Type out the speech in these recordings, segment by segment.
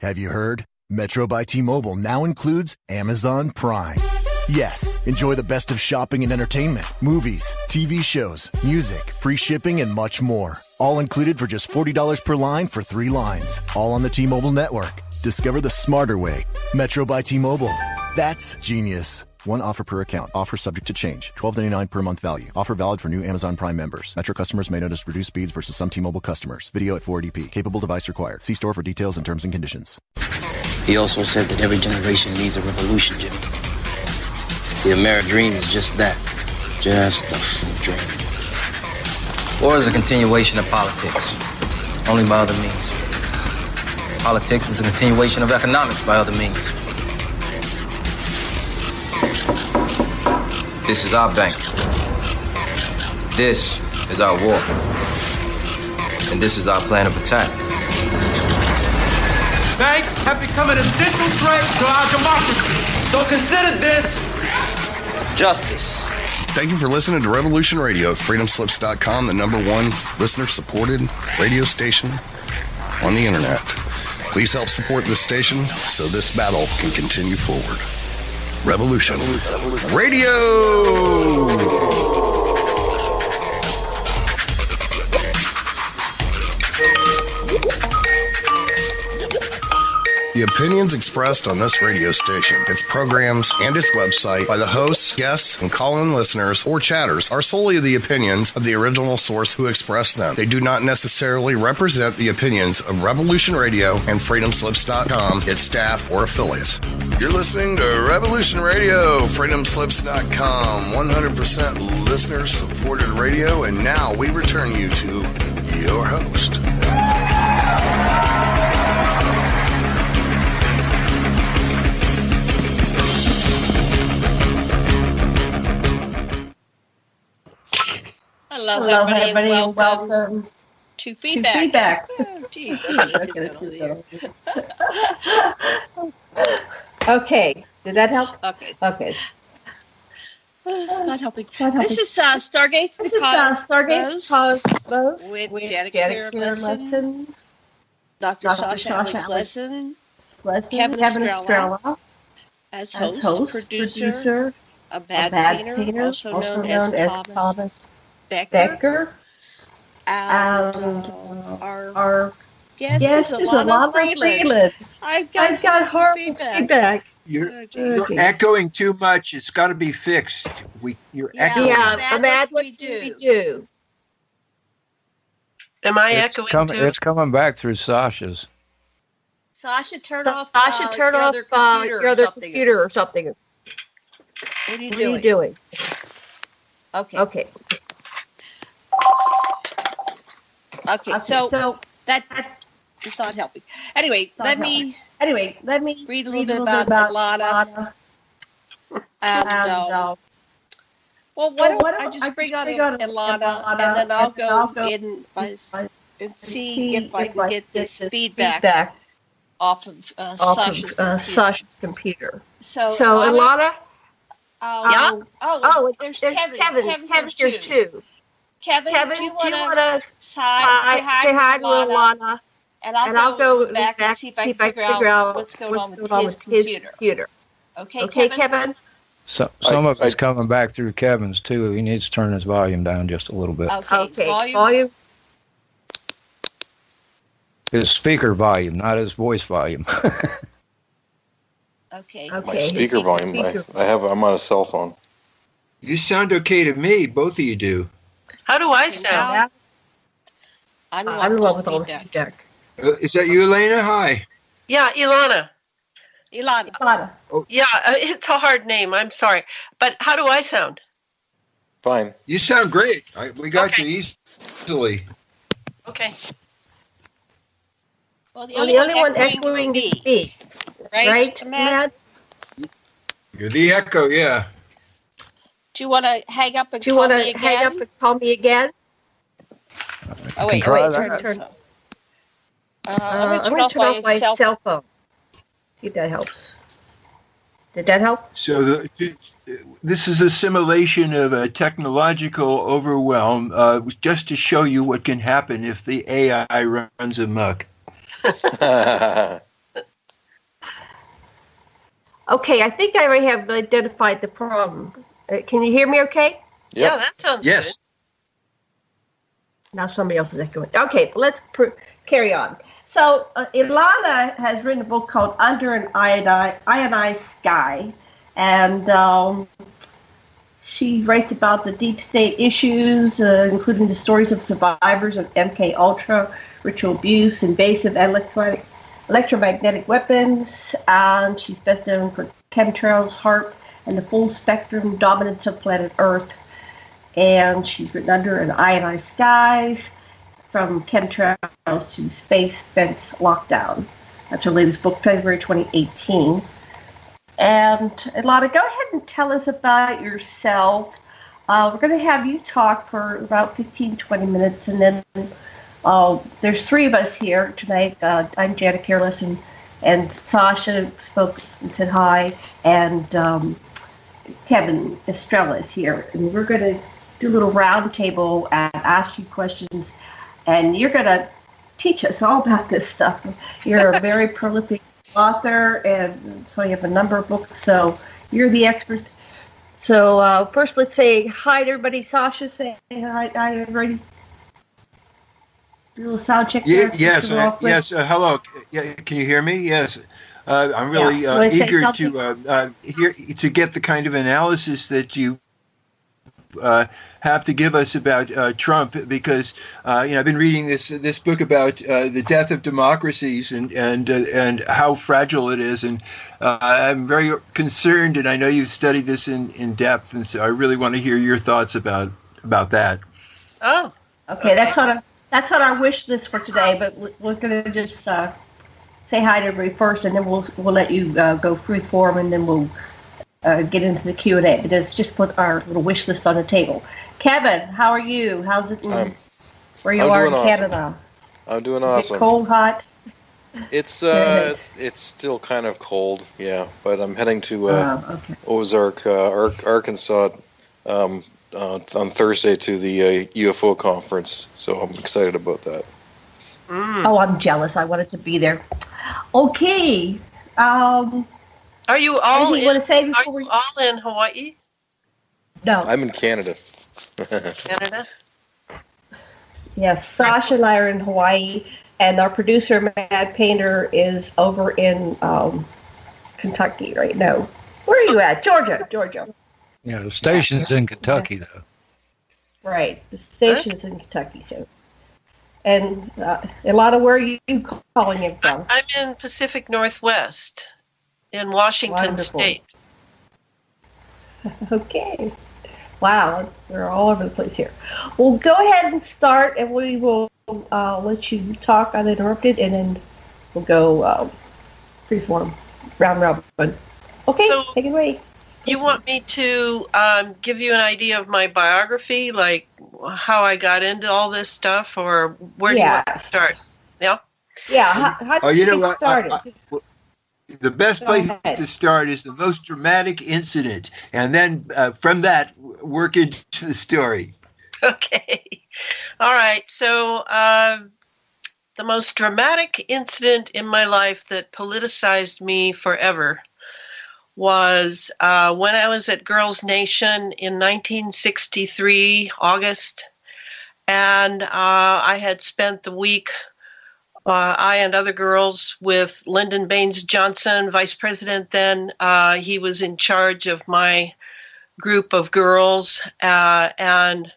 Have you heard? Metro by T-Mobile now includes Amazon Prime. Yes, enjoy the best of shopping and entertainment, movies, TV shows, music, free shipping, and much more. All included for just $40 per line for 3 lines. All on the T-Mobile network. Discover the smarter way. Metro by T-Mobile. That's genius. One offer per account. Offer subject to change. $12.99 per month value. Offer valid for new Amazon Prime members. Metro customers may notice reduced speeds versus some T-Mobile customers. Video at 480p. Capable device required. See store for details and terms and conditions. He also said that every generation needs a revolution, Jimmy. The American dream is just that. Just a dream. War is a continuation of politics, only by other means. Politics is a continuation of economics by other means. This is our bank. This is our war. And this is our plan of attack. Banks have become an essential threat to our democracy. So consider this justice. Thank you for listening to Revolution Radio at freedomslips.com, the #1 listener-supported radio station on the internet. Please help support this station so this battle can continue forward. Revolution Radio! The opinions expressed on this radio station, its programs, and its website by the hosts, guests, and call-in listeners or chatters are solely the opinions of the original source who expressed them. They do not necessarily represent the opinions of Revolution Radio and freedomslips.com, its staff, or affiliates. You're listening to Revolution Radio, freedomslips.com, 100% listener-supported radio, and now we return you to your host. Hello, everybody. Welcome to feedback. Oh, geez, okay, did that help? Okay. Not helping. This is Stargate. This is Stargate Cosmos with Janet Lessin, Dr. Sasha Lessin, Kevin Estrella as host, producer, a bad painter, also known as Thomas Becker. And our guest is Elana Freeland. I've got horrible feedback. You're echoing too much. It's got to be fixed. You're echoing. Yeah, bad what we do. Am I echoing too? It's coming back through Sasha's. Sasha, turn off your other computer or something. What are you doing? Okay. Okay, so that is not helping. Anyway, let me read a little bit about Elana. And why don't I just bring on Elana, and then I'll go in and see if I can get this feedback off of Sasha's computer. So Elana. There's Kevin. Kevin's here too. Kevin, do you want to say hi to Elana? And I'll go back and see if I can figure out what's going on with his computer. Okay, Kevin? Some of it's coming back through Kevin's, too. He needs to turn his volume down just a little bit. Okay. Volume? His speaker volume, not his voice volume. Okay. My speaker volume, I'm on a cell phone. You sound okay to me. Both of you do. How do I sound? I'm the one with all the feedback. Is that you, Elena? Hi. Yeah, Elana. Oh. Yeah, it's a hard name. I'm sorry. But how do I sound? Fine. You sound great. We got you easily. Okay. Well, the only one echoing is me. Right, Matt? You're the echo, yeah. Do you want to hang up and call me again? Oh, wait. Turn. I'm going to turn off my cell phone. See if that helps. Did that help? So this is a simulation of a technological overwhelm, just to show you what can happen if the AI runs amok. Okay, I think I already have identified the problem. Can you hear me okay? Yep. Yeah, that sounds good. Now somebody else is echoing. Okay, let's carry on. So Elana has written a book called Under An Ionized Sky, and she writes about the deep state issues, including the stories of survivors of MK Ultra, ritual abuse, invasive electromagnetic weapons, and she's best known for Chemtrails, HAARP, and the full spectrum dominance of planet Earth. And she's written Under An Ionized Skies, From Chemtrails to Space Fence Lockdown. That's her latest book, February 2018. And Elana, go ahead and tell us about yourself. We're going to have you talk for about 15, 20 minutes, and then there's three of us here tonight. I'm Janet Careless, and Sasha spoke and said hi, and Kevin Estrella is here. And we're going to do a little round table and ask you questions, and you're going to teach us all about this stuff. You're a very prolific author, and so you have a number of books, so you're the expert. So first, let's say hi to everybody. Sasha, say hi everybody. Do a little sound check. Yes. Hello. Yeah, can you hear me? Yes. I'm really eager to get the kind of analysis that you have to give us about Trump, because I've been reading this book about the death of democracies and how fragile it is, and I'm very concerned, and I know you've studied this in depth, and so I really want to hear your thoughts about that. Oh, okay. That's on our wish list for today, but we're going to just say hi to everybody first, and then we'll let you go free form, and then we'll get into the Q&A. But let's just put our little wish list on the table. Kevin, how are you? How's it where you are in Canada? I'm doing awesome. Is it cold, hot? It's still kind of cold, yeah. But I'm heading to Ozark, Arkansas, on Thursday to the UFO conference. So I'm excited about that. Oh, I'm jealous. I wanted to be there. Okay. Are you all in Hawaii? No. I'm in Canada. Canada? Yes, Sasha and I are in Hawaii, and our producer, Mad Painter, is over in Kentucky right now. Where are you at? Georgia. Yeah, the station's in Kentucky, though. Right, the station's in Kentucky, so. And Elana, where are you calling in from? I'm in Pacific Northwest, in Washington State. Okay. Wow, we're all over the place here. Well, go ahead and start, and we will let you talk uninterrupted, and then we'll go freeform, round robin. Okay, so take it away. You want me to give you an idea of my biography, like how I got into all this stuff, or where do you want to start? Yeah? Yeah, how did you get started? The best place to start is the most dramatic incident, and then from that, work into the story. Okay. All right. So the most dramatic incident in my life that politicized me forever was when I was at Girls Nation in 1963, August, and I had spent the week, I and other girls, with Lyndon Baines Johnson, vice president then. He was in charge of my group of girls, and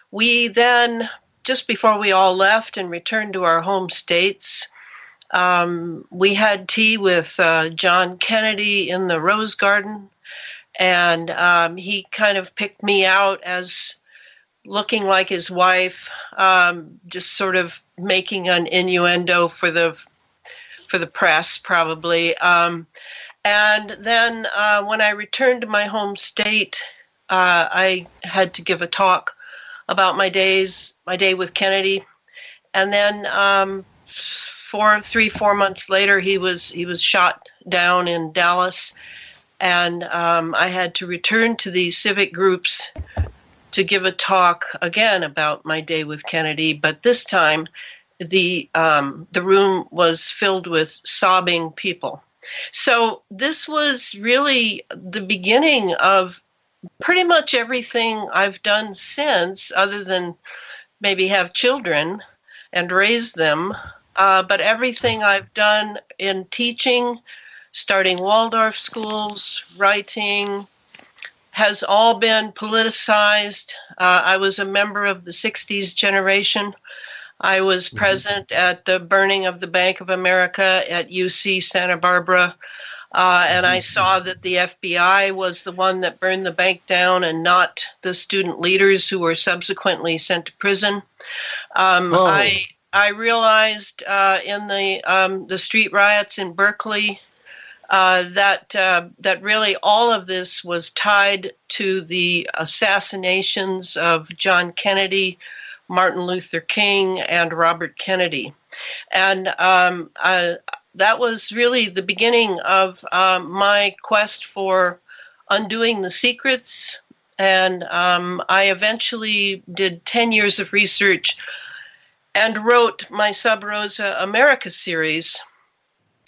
we then, just before we all left and returned to our home states, we had tea with John Kennedy in the Rose Garden, and he kind of picked me out as looking like his wife, just sort of making an innuendo for the press, probably. And then when I returned to my home state, I had to give a talk about my day with Kennedy, and then 4 months later, he was shot down in Dallas, and I had to return to the civic groups to give a talk again about my day with Kennedy, but this time the room was filled with sobbing people. So this was really the beginning of pretty much everything I've done since, other than maybe have children and raise them. But everything I've done in teaching, starting Waldorf schools, writing, has all been politicized. I was a member of the 60s generation. I was present at the burning of the Bank of America at UC Santa Barbara. And I saw that the FBI was the one that burned the bank down and not the student leaders who were subsequently sent to prison. I realized in the street riots in Berkeley that really all of this was tied to the assassinations of John Kennedy, Martin Luther King, and Robert Kennedy. And that was really the beginning of my quest for undoing the secrets. And I eventually did 10 years of research and wrote my Sub Rosa America series,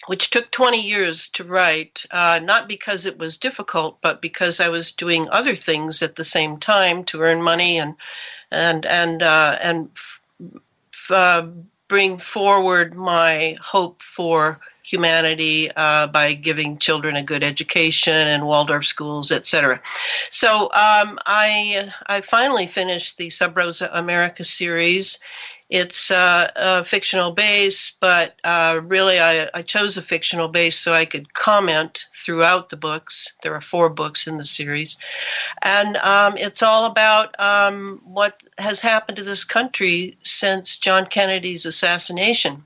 which took 20 years to write, not because it was difficult, but because I was doing other things at the same time to earn money and bring forward my hope for humanity by giving children a good education and Waldorf schools, etc. So I finally finished the Sub Rosa America series. It's a fictional base, but really I chose a fictional base so I could comment throughout the books. There are 4 books in the series. And it's all about what has happened to this country since John Kennedy's assassination.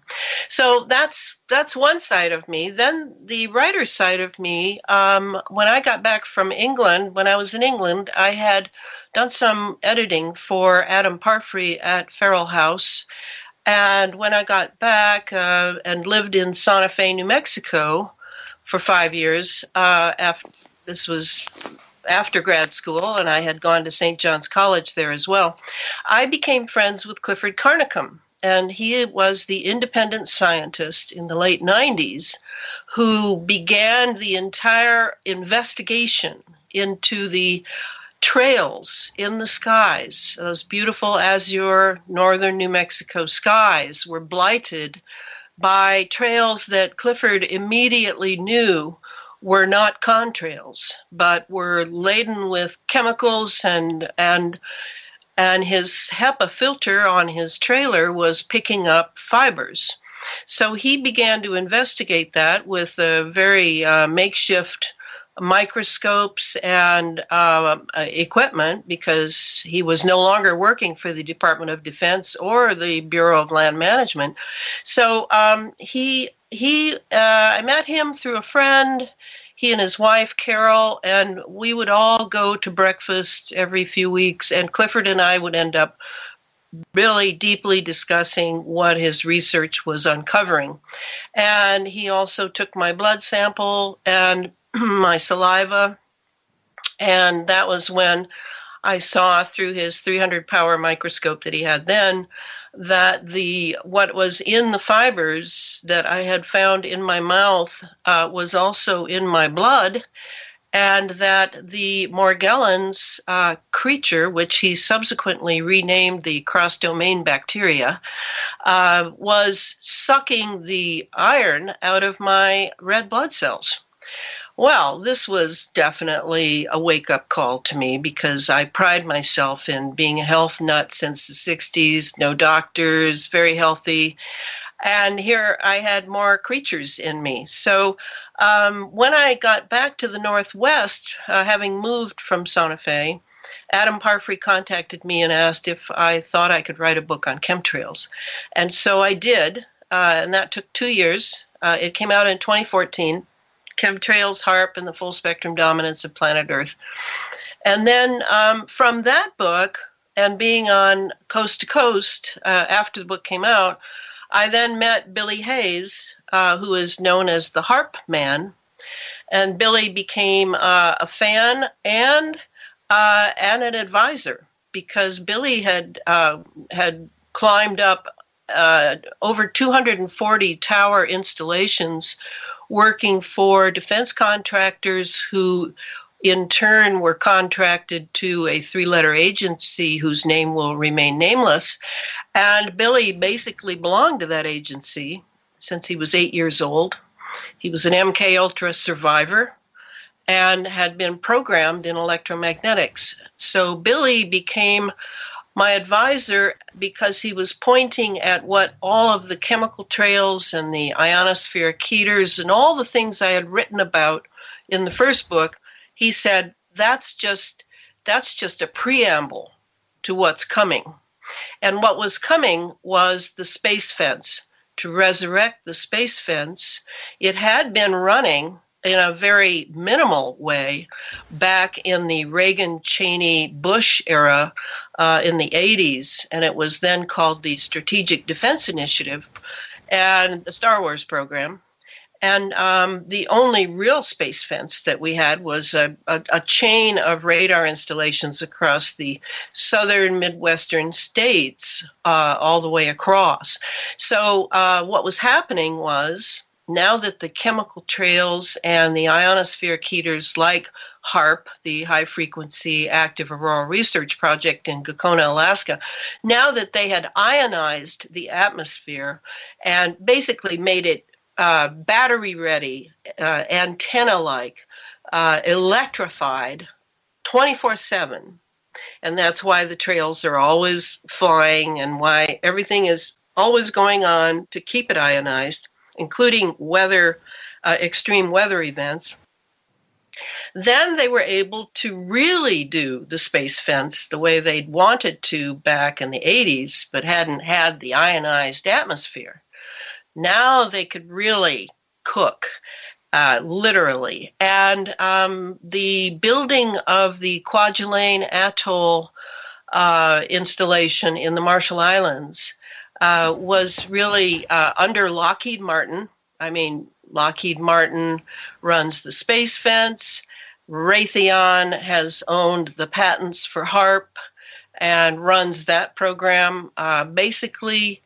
So that's one side of me. Then the writer side of me, when I got back from England, when I was in England, I had done some editing for Adam Parfrey at Feral House. And when I got back and lived in Santa Fe, New Mexico for 5 years, this was after grad school, and I had gone to St. John's College there as well, I became friends with Clifford Carnicom. And he was the independent scientist in the late 90s who began the entire investigation into the trails in the skies. Those beautiful azure northern New Mexico skies were blighted by trails that Clifford immediately knew were not contrails, but were laden with chemicals, and his HEPA filter on his trailer was picking up fibers. So he began to investigate that with very makeshift microscopes and equipment, because he was no longer working for the Department of Defense or the Bureau of Land Management. So I met him through a friend, he and his wife, Carol, and we would all go to breakfast every few weeks, and Clifford and I would end up really deeply discussing what his research was uncovering. And he also took my blood sample and my saliva, and that was when I saw through his 300 power microscope that he had then that what was in the fibers that I had found in my mouth was also in my blood, and that the Morgellons creature, which he subsequently renamed the cross-domain bacteria, was sucking the iron out of my red blood cells. Well, this was definitely a wake-up call to me, because I pride myself in being a health nut since the 60s, no doctors, very healthy. And here I had more creatures in me. So when I got back to the Northwest, having moved from Santa Fe, Adam Parfrey contacted me and asked if I thought I could write a book on chemtrails. And so I did, and that took 2 years. It came out in 2014. Chemtrails, HAARP, and the Full Spectrum Dominance of Planet Earth. And then from that book, and being on Coast to Coast after the book came out, I then met Billy Hayes, who is known as the HAARP Man. And Billy became a fan and an advisor, because Billy had climbed up over 240 tower installations working for defense contractors who in turn were contracted to a 3-letter agency whose name will remain nameless. And Billy basically belonged to that agency since he was 8 years old. He was an MK Ultra survivor and had been programmed in electromagnetics. So Billy became my advisor because he was pointing at what all of the chemical trails and the ionospheric heaters and all the things I had written about in the first book. He said, that's just a preamble to what's coming. And what was coming was the space fence. To resurrect the space fence, it had been running in a very minimal way back in the Reagan-Cheney-Bush era in the 80s, and it was then called the Strategic Defense Initiative and the Star Wars program. And the only real space fence that we had was a chain of radar installations across the southern Midwestern states all the way across. So what was happening was, now that the chemical trails and the ionospheric heaters like HAARP, the High Frequency Active Auroral Research Project in Gakona, Alaska, now that they had ionized the atmosphere and basically made it battery ready, antenna-like, electrified 24/7. And that's why the trails are always flying and why everything is always going on to keep it ionized, including weather, extreme weather events. Then they were able to really do the space fence the way they'd wanted to back in the 80s, but hadn't had the ionized atmosphere. Now they could really cook, literally. And the building of the Kwajalein Atoll installation in the Marshall Islands was really under Lockheed Martin. I mean, Lockheed Martin runs the space fence. Raytheon has owned the patents for HAARP and runs that program. Basically,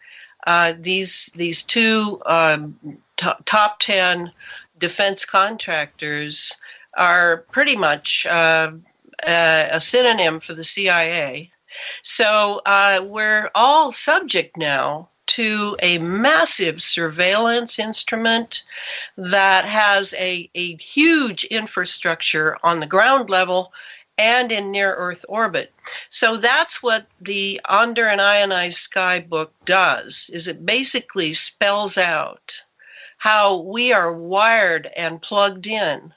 these two top 10 defense contractors are pretty much a synonym for the CIA. So we're all subject now to a massive surveillance instrument that has a huge infrastructure on the ground level and in near-Earth orbit. So that's what the Under An Ionized Sky book does, is it basically spells out how we are wired and plugged in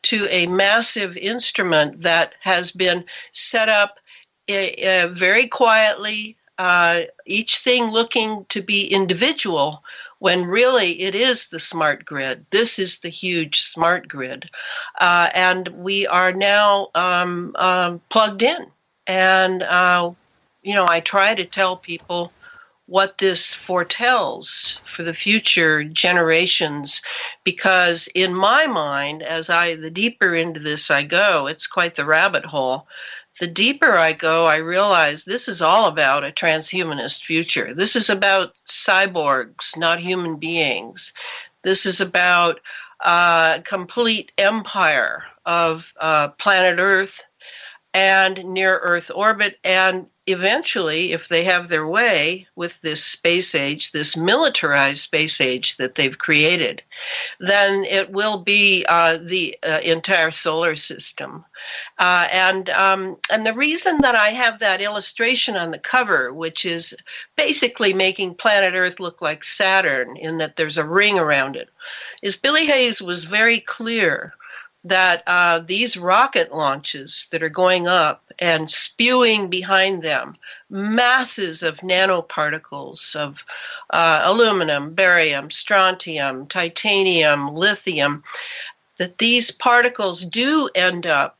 to a massive instrument that has been set up very quietly, each thing looking to be individual, when really it is the smart grid. This is the huge smart grid. And we are now plugged in. And, I try to tell people what this foretells for the future generations, because in my mind, the deeper into this I go, it's quite the rabbit hole. The deeper I go, I realize this is all about a transhumanist future. This is about cyborgs, not human beings. This is about a complete empire of planet Earth and near-Earth orbit, and eventually, if they have their way with this space age, this militarized space age that they've created, then it will be the entire solar system. And the reason that I have that illustration on the cover, which is basically making planet Earth look like Saturn in that there's a ring around it, is Billy Hayes was very clear that these rocket launches that are going up and spewing behind them masses of nanoparticles of aluminum, barium, strontium, titanium, lithium, that these particles do end up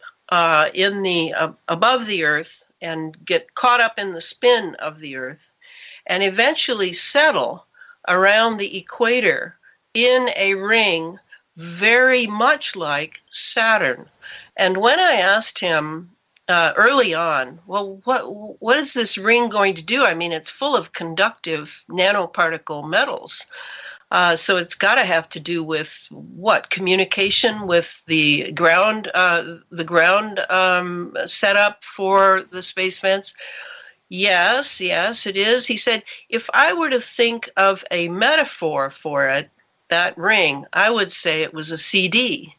in the above the Earth and get caught up in the spin of the Earth and eventually settle around the equator in a ring very much like Saturn. And when I asked him early on, well, what is this ring going to do? I mean, it's full of conductive nanoparticle metals. So it's got to have to do with what? Communication with the ground setup for the space fence. Yes, it is. He said, if I were to think of a metaphor for it, that ring, I would say it was a CD-ROM,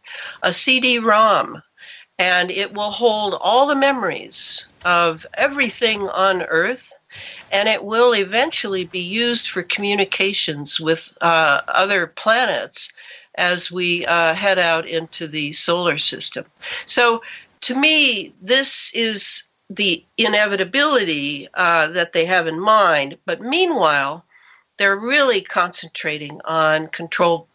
and it will hold all the memories of everything on Earth, and it will eventually be used for communications with other planets as we head out into the solar system. So to me, this is the inevitability that they have in mind. But meanwhile, they're really concentrating on control,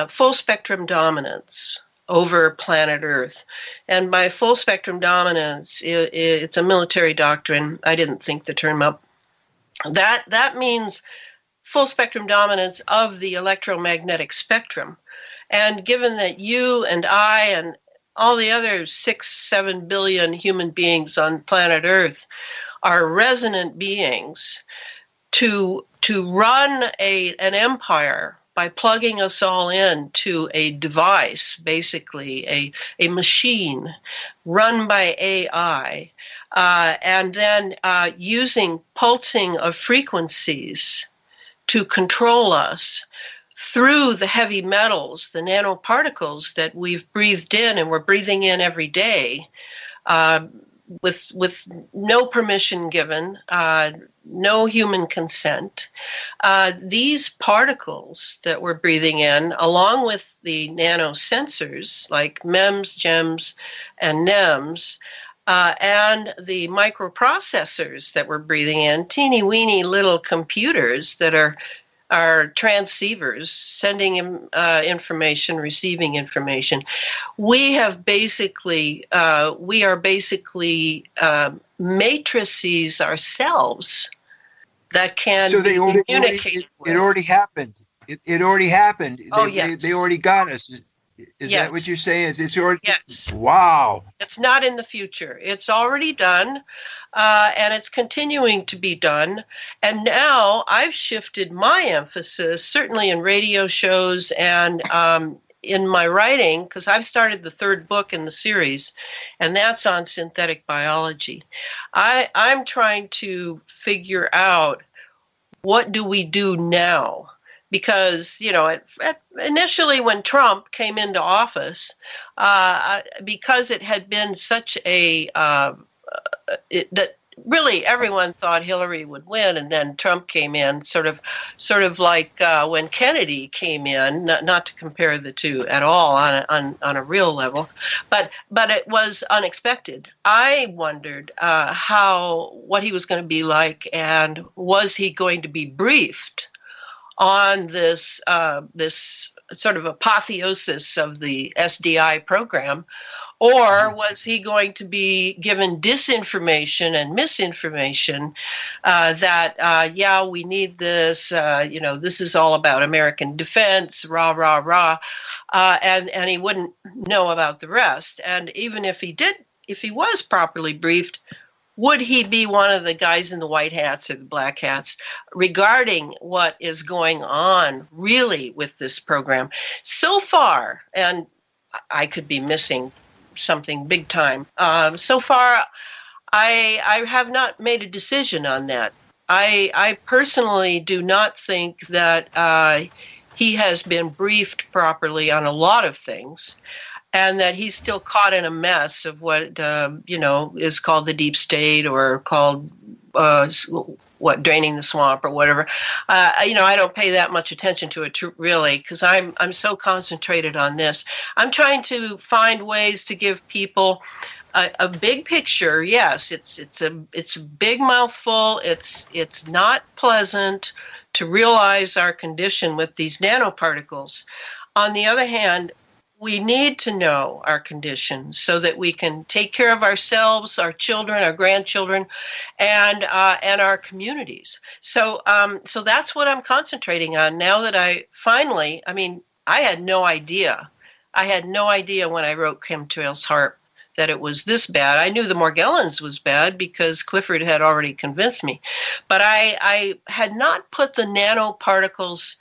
full spectrum dominance over planet Earth. And by full spectrum dominance, it's a military doctrine. I didn't think the term up. That means full spectrum dominance of the electromagnetic spectrum. And given that you and I and all the other 6-7 billion human beings on planet Earth are resonant beings, to run an empire by plugging us all into a device, basically a machine run by AI, and then using pulsing of frequencies to control us through the heavy metals, the nanoparticles that we've breathed in and we're breathing in every day, with no permission given, no human consent. These particles that we're breathing in, along with the nanosensors like MEMS, GEMS, and NEMS, and the microprocessors that we're breathing in, teeny weeny little computers that are transceivers sending information, receiving information. We are basically matrices ourselves that can communicate. It already happened. It already happened. Yes. They already got us. Is yes. that what you're saying? It's already. Yes. Wow. It's not in the future. It's already done, and it's continuing to be done. And now I've shifted my emphasis, certainly in radio shows and in my writing, because I've started the third book in the series, and that's on synthetic biology. I'm trying to figure out, what do we do now? Because, initially when Trump came into office, because it had been such that really everyone thought Hillary would win, and then Trump came in, sort of like when Kennedy came in. Not to compare the two at all on a real level, but it was unexpected. I wondered what he was going to be like, and was he going to be briefed on this sort of apotheosis of the SDI program, or was he going to be given disinformation and misinformation that we need this, this is all about American defense, rah rah rah, and he wouldn't know about the rest. And even if he was properly briefed, would he be one of the guys in the white hats or the black hats regarding what is going on really with this program? So far, and I could be missing something big time, so far I have not made a decision on that. I personally do not think that he has been briefed properly on a lot of things, and that he's still caught in a mess of what, is called the deep state, or called, draining the swamp or whatever. I don't pay that much attention to it really, because I'm so concentrated on this. I'm trying to find ways to give people a big picture. Yes, it's a big mouthful. It's not pleasant to realize our condition with these nanoparticles. On the other hand, we need to know our condition so that we can take care of ourselves, our children, our grandchildren, and our communities. So that's what I'm concentrating on now that I had no idea. I had no idea when I wrote Chemtrails HAARP that it was this bad. I knew the Morgellons was bad because Clifford had already convinced me. But I had not put the nanoparticles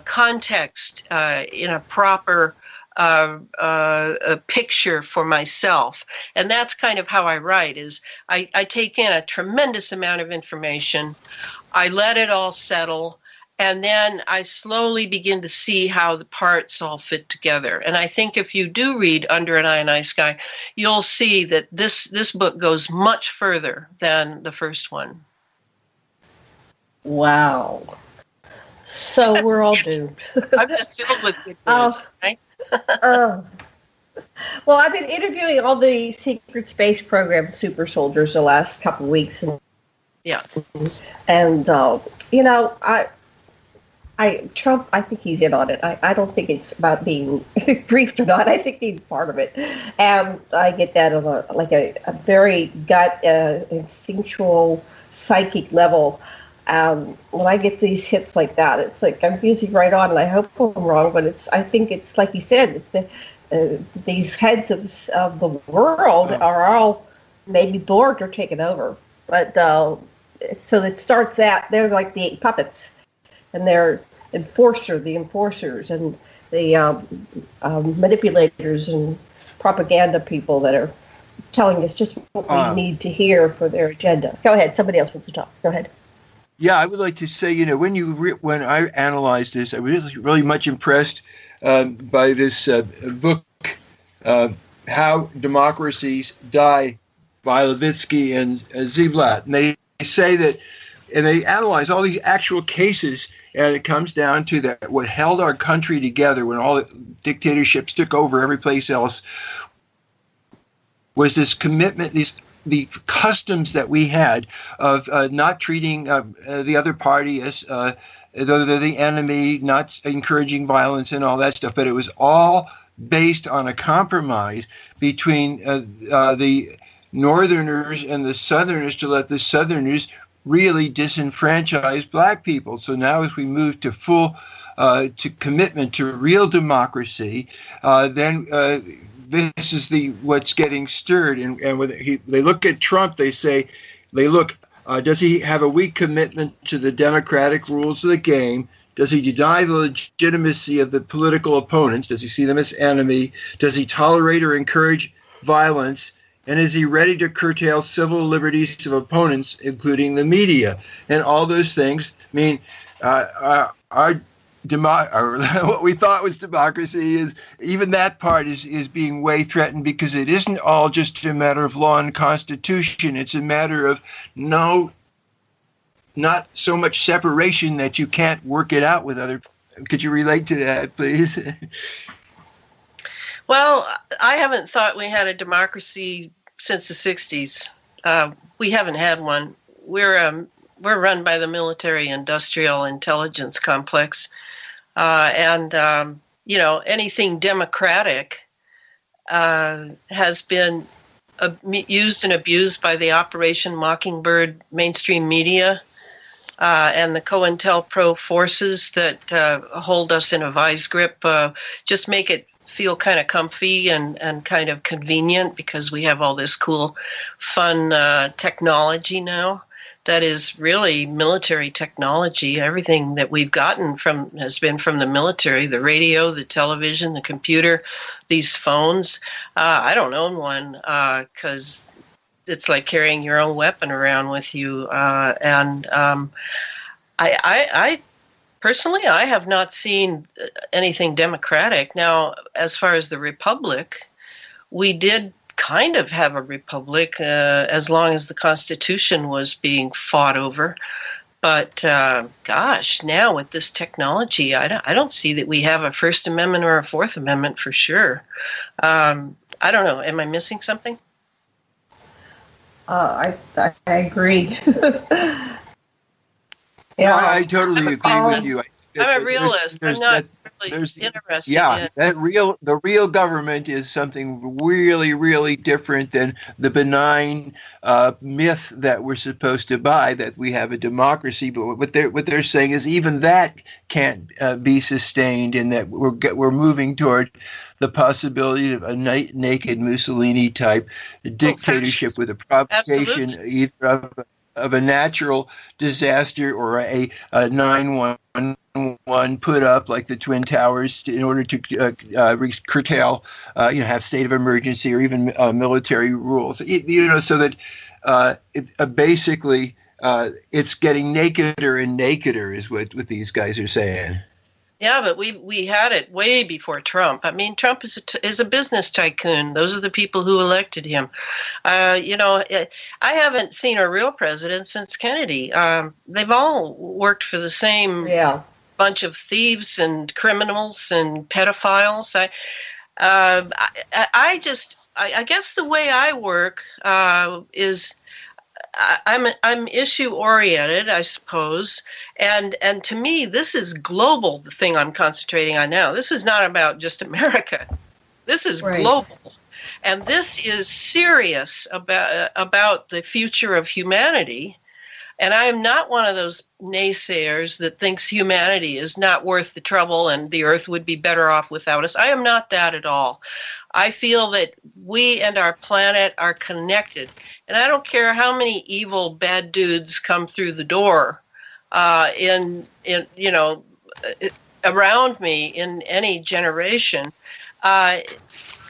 context in a proper a picture for myself. And that's kind of how I write, is I take in a tremendous amount of information, I let it all settle, and then I slowly begin to see how the parts all fit together. And I think if you do read Under an Ionized Sky, you'll see that this book goes much further than the first one. Wow. So we're all doomed. I'm just filled with good news, right? Well, I've been interviewing all the secret space program super soldiers the last couple of weeks, and Trump, I think he's in on it. I don't think it's about being briefed or not. I think he's part of it, and I get that on a very gut, instinctual, psychic level. When I get these hits like that, it's like I'm fusing right on, and I hope I'm wrong, but I think it's like you said, it's these heads of the world are all maybe bored or taken over. But so it starts that they're like the puppets, and they're the enforcers, and the manipulators and propaganda people that are telling us just what we need to hear for their agenda. Go ahead. Somebody else wants to talk. Go ahead. Yeah, I would like to say, when I analyzed this, I was really much impressed by this book, How Democracies Die, by Levitsky and Ziblatt. And they say that, and they analyze all these actual cases, and it comes down to that what held our country together when all the dictatorships took over every place else was this commitment, the customs that we had of not treating the other party as though they're the enemy, not encouraging violence and all that stuff. But it was all based on a compromise between the Northerners and the Southerners to let the Southerners really disenfranchise black people. So now as we move to full to commitment to real democracy, then this is what's getting stirred, and when they look at Trump, they say, does he have a weak commitment to the democratic rules of the game? Does he deny the legitimacy of the political opponents? Does he see them as enemy? Does he tolerate or encourage violence? And is he ready to curtail civil liberties of opponents, including the media? And all those things mean what we thought was democracy is even that part is being way threatened, because it isn't all just a matter of law and constitution. It's a matter of not so much separation that you can't work it out with other. Could you relate to that, please? Well, I haven't thought we had a democracy since the 60s. We haven't had one. We're run by the military-industrial intelligence complex. Anything democratic has been used and abused by the Operation Mockingbird mainstream media and the COINTELPRO forces that hold us in a vice grip, just make it feel kind of comfy and kind of convenient because we have all this cool, fun technology now. That is really military technology. Everything that we've gotten has been from the military, the radio, the television, the computer, these phones. I don't own one because it's like carrying your own weapon around with you. I personally, I have not seen anything democratic. Now, as far as the republic, we did kind of have a republic as long as the Constitution was being fought over. But gosh, now with this technology, I don't see that we have a First Amendment or a Fourth Amendment for sure. I don't know. Am I missing something? I agree. Yeah, I totally agree with you. I'm a realist. I'm not really interested in. The real government is something really, really different than the benign myth that we're supposed to buy, that we have a democracy. But what they're saying is even that can't be sustained, and that we're moving toward the possibility of a naked Mussolini type dictatorship with a provocation either of a natural disaster or a 911 put up like the Twin Towers in order to curtail, have state of emergency or even military rules. So that basically it's getting nakeder and nakeder is what these guys are saying. Yeah, but we had it way before Trump. I mean, Trump is a business tycoon. Those are the people who elected him. I haven't seen a real president since Kennedy. They've all worked for the same bunch of thieves and criminals and pedophiles. I guess the way I work is I'm issue oriented, I suppose, and to me this is global. The thing I'm concentrating on now. This is not about just America. This is global, and this is serious about the future of humanity. And I am not one of those naysayers that thinks humanity is not worth the trouble and the earth would be better off without us. I am not that at all. I feel that we and our planet are connected. And I don't care how many evil, bad dudes come through the door around me in any generation.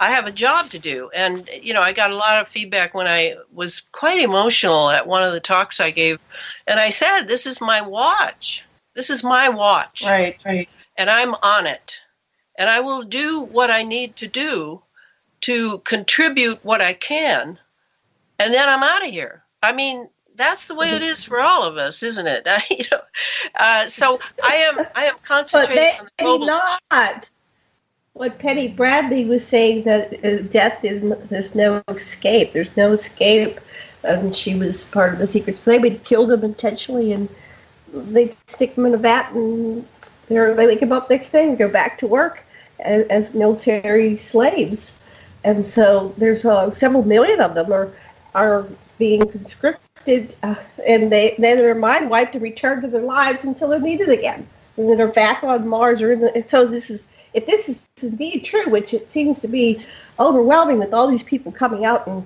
I have a job to do. And, I got a lot of feedback when I was quite emotional at one of the talks I gave. And I said, this is my watch. This is my watch. Right. And I'm on it. And I will do what I need to do to contribute what I can. And then I'm out of here. I mean, that's the way it is for all of us, isn't it? So I am concentrating on the global. Not. What Penny Bradley was saying, that death there's no escape. There's no escape. And she was part of the secret. They would kill them intentionally, and they'd stick them in a vat, and they wake them up next day and go back to work as military slaves. And so there's several million of them are being conscripted, and then their mind wiped and return to their lives until they're needed again. And then they're back on Mars and so if this is indeed true, which it seems to be overwhelming with all these people coming out and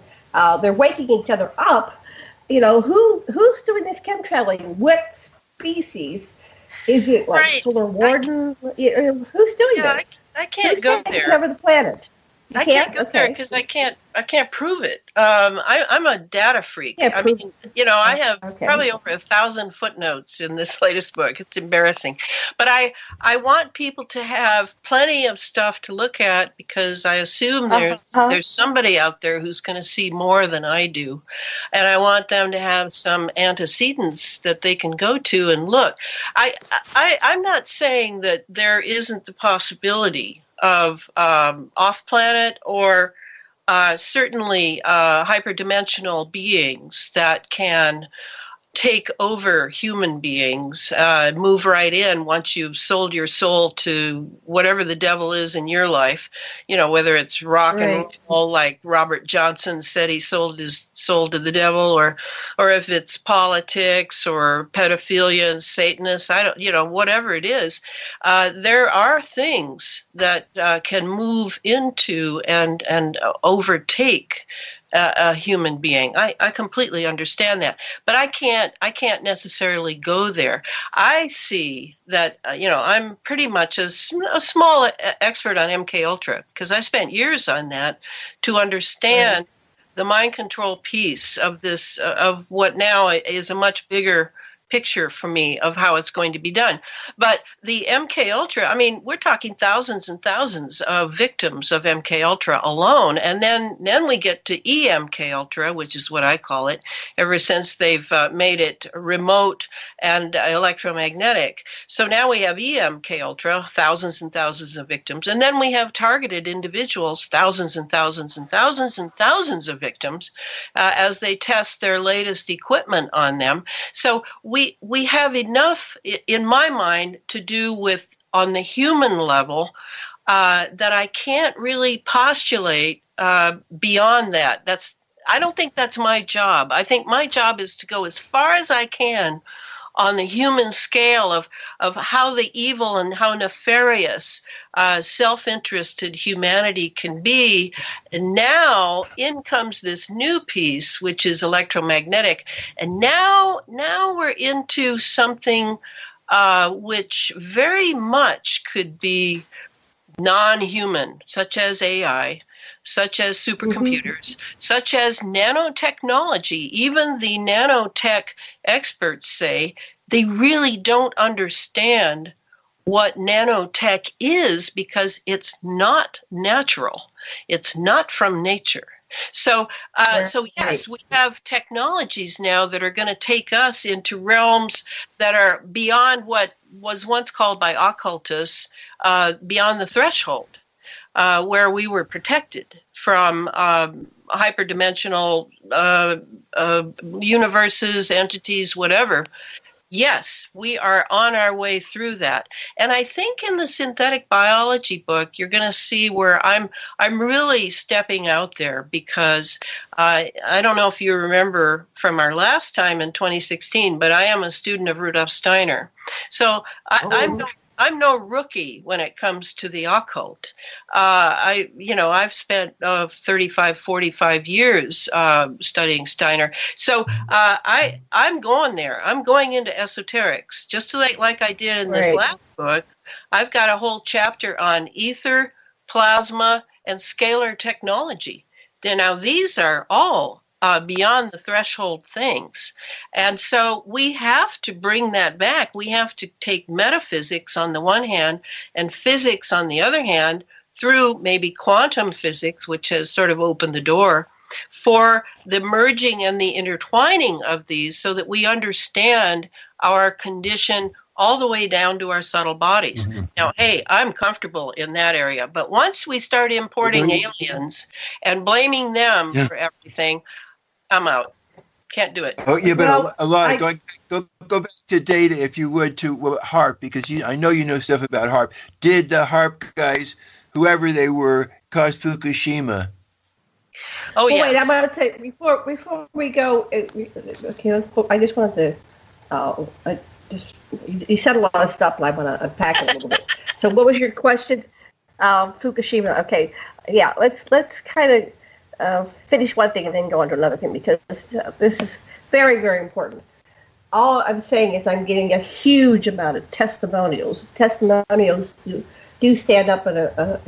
they're waking each other up, who's doing this chemtrailing? What species? Is it like Solar Warden? Who's doing this? I can't go there. Who's taking over the planet? I can't go there because I can't prove it. I'm a data freak. I mean, I have probably over 1,000 footnotes in this latest book. It's embarrassing. But I want people to have plenty of stuff to look at, because I assume there's somebody out there who's going to see more than I do. And I want them to have some antecedents that they can go to and look. I'm not saying that there isn't the possibility of off-planet or certainly hyperdimensional beings that can take over human beings, move right in once you've sold your soul to whatever the devil is in your life, whether it's rock and roll, like Robert Johnson said he sold his soul to the devil, or if it's politics or pedophilia and Satanists, whatever it is, there are things that can move into and overtake a human being. I completely understand that, but I can't necessarily go there. I see that I'm pretty much a small expert on MK Ultra, because I spent years on that to understand the mind control piece of this, of what now is a much bigger picture for me of how it's going to be done. But the MK Ultra, I mean, we're talking thousands and thousands of victims of MK Ultra alone, and then we get to EMK Ultra, which is what I call it, ever since they've made it remote and electromagnetic. So now we have EMK Ultra, thousands and thousands of victims, and then we have targeted individuals, thousands and thousands and thousands and thousands of victims, as they test their latest equipment on them. So we we have enough, in my mind, to do with on the human level that I can't really postulate beyond that. I don't think that's my job. I think my job is to go as far as I can on the human scale of how the evil and how nefarious self-interested humanity can be. And now in comes this new piece, which is electromagnetic. And now we're into something which very much could be non-human, such as AI, such as supercomputers, such as nanotechnology. Even the nanotech experts say they really don't understand what nanotech is because it's not natural. It's not from nature. So yes, we have technologies now that are going to take us into realms that are beyond what was once called by occultists, beyond the threshold. Where we were protected from hyperdimensional universes, entities, whatever. Yes, we are on our way through that. And I think in the synthetic biology book, you're going to see where I'm really stepping out there, because I don't know if you remember from our last time in 2016, but I am a student of Rudolf Steiner. So I'm no rookie when it comes to the occult. I've spent 35, 45 years studying Steiner. So I'm going there. I'm going into esoterics, just like I did in this last book. I've got a whole chapter on ether, plasma, and scalar technology. Now, these are all beyond the threshold things. And so we have to bring that back. We have to take metaphysics on the one hand and physics on the other hand through maybe quantum physics, which has sort of opened the door for the merging and the intertwining of these so that we understand our condition all the way down to our subtle bodies. Mm-hmm. Now, hey, I'm comfortable in that area. But once we start importing aliens and blaming them for everything, I'm out. Can't do it. Oh, yeah, but Elana, go back to data, if you would, to HAARP, because I know you know stuff about HAARP. Did the HAARP guys, whoever they were, cause Fukushima? Oh, yeah. Wait, I'm going to say, before we go, okay, I just wanted to, you said a lot of stuff, and I want to unpack it a little bit. So what was your question? Fukushima, okay. Yeah, let's kind of finish one thing and then go on to another thing, because this is very, very important. All I'm saying is I'm getting a huge amount of testimonials. Testimonials do stand up in a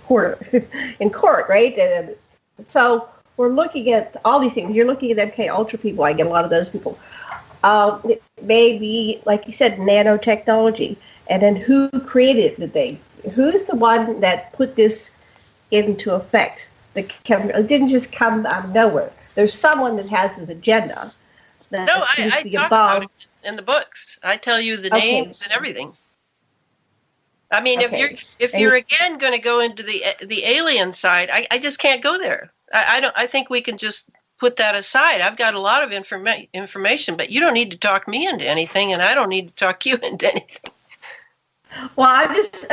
court in court, right? And so we're looking at all these things. You're looking at MK Ultra people. I get a lot of those people. Maybe, like you said, nanotechnology, and then who created the thing? Who's the one that put this into effect? It didn't just come out of nowhere. There's someone that has his agenda. No, I talk about it in the books. I tell you the names and everything. I mean, if you're again going to go into the alien side, I just can't go there. I think we can just put that aside. I've got a lot of information, but you don't need to talk me into anything, and I don't need to talk you into anything. Well, I'm just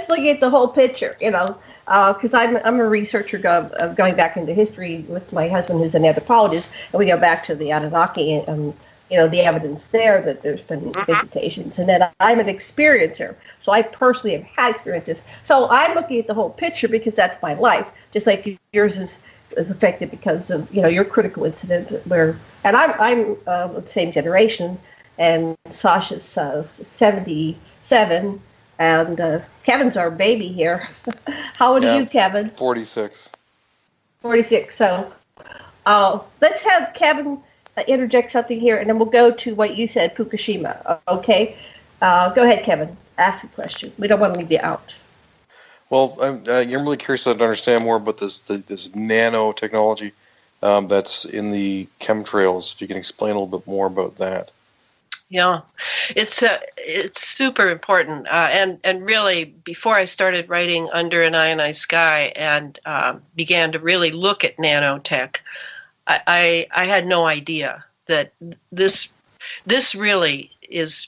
looking at the whole picture, because I'm a researcher going back into history with my husband, who's an anthropologist, and we go back to the Anunnaki and the evidence there that there's been visitations, and then I'm an experiencer, so I personally have had experiences. So I'm looking at the whole picture because that's my life, just like yours is affected because of your critical incident. And I'm the same generation, and Sasha's 77. And Kevin's our baby here. How old are you, Kevin? 46. 46. So let's have Kevin interject something here, and then we'll go to what you said, Fukushima. Okay? Go ahead, Kevin. Ask a question. We don't want to leave you out. Well, I'm really curious to understand more about this nanotechnology that's in the chemtrails. If you can explain a little bit more about that. Yeah, it's super important. And really, before I started writing Under An Ionized Sky and began to really look at nanotech, I had no idea that this this really is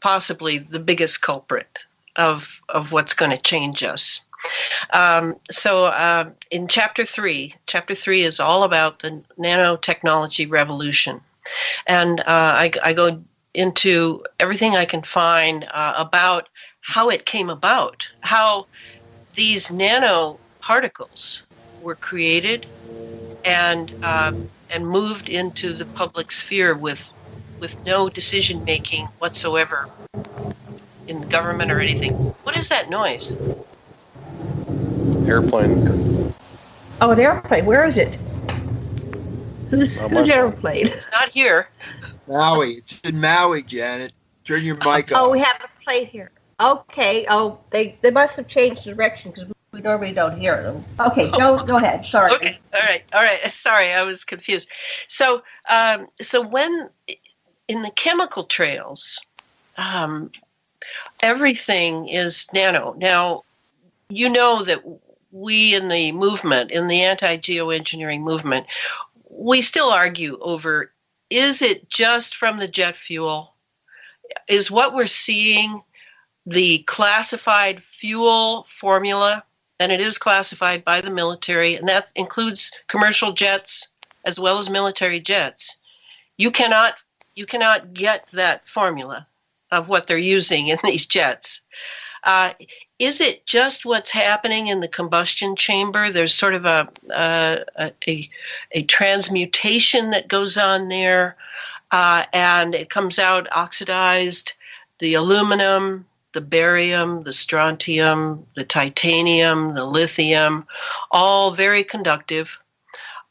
possibly the biggest culprit of what's going to change us. So in chapter 3 is all about the nanotechnology revolution. And I go into everything I can find about how it came about, how these nanoparticles were created and moved into the public sphere with no decision making whatsoever in the government or anything. What is that noise? Airplane. Oh, an airplane. Where is it? Who's airplane? It's not here. Maui. It's in Maui, Janet. Turn your mic off. Oh, we have a plane here. Okay. Oh, they must have changed direction because we normally don't hear them. Okay, go ahead. Sorry. Okay. All right. Sorry, I was confused. So when in the chemical trails, everything is nano. Now, you know that we in the movement, in the anti-geoengineering movement, we still argue over, is it just from the jet fuel? Is what we're seeing the classified fuel formula? And it is classified by the military, and that includes commercial jets as well as military jets. You cannot get that formula of what they're using in these jets. Is it just what's happening in the combustion chamber? There's sort of a transmutation that goes on there, and it comes out oxidized. The aluminum, the barium, the strontium, the titanium, the lithium, all very conductive,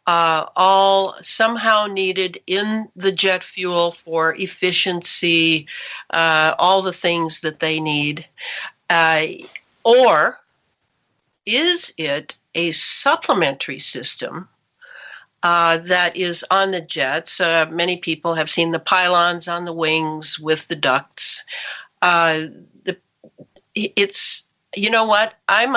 all somehow needed in the jet fuel for efficiency, all the things that they need. Or is it a supplementary system that is on the jets? Many people have seen the pylons on the wings with the ducts. It's, you know what, I'm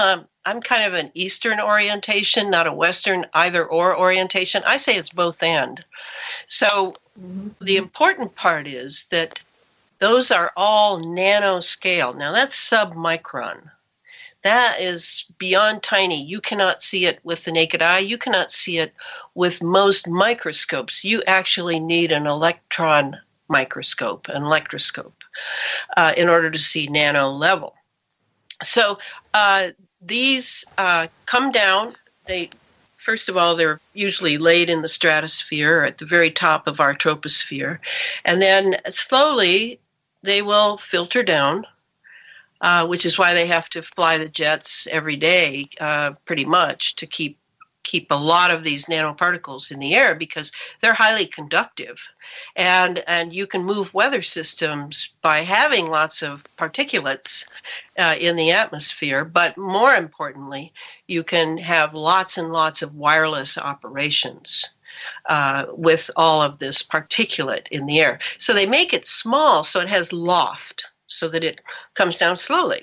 kind of an Eastern orientation, not a Western either or orientation. I say it's both and. So the important part is that those are all nanoscale. Now that's submicron. That is beyond tiny. You cannot see it with the naked eye. You cannot see it with most microscopes. You actually need an electron microscope, an electroscope, in order to see nano level. So these come down. First of all, they're usually laid in the stratosphere at the very top of our troposphere. And then slowly they will filter down, which is why they have to fly the jets every day, pretty much, to keep a lot of these nanoparticles in the air, because they're highly conductive. And you can move weather systems by having lots of particulates in the atmosphere. But more importantly, you can have lots and lots of wireless operations with all of this particulate in the air. So they make it small so it has loft, so that it comes down slowly.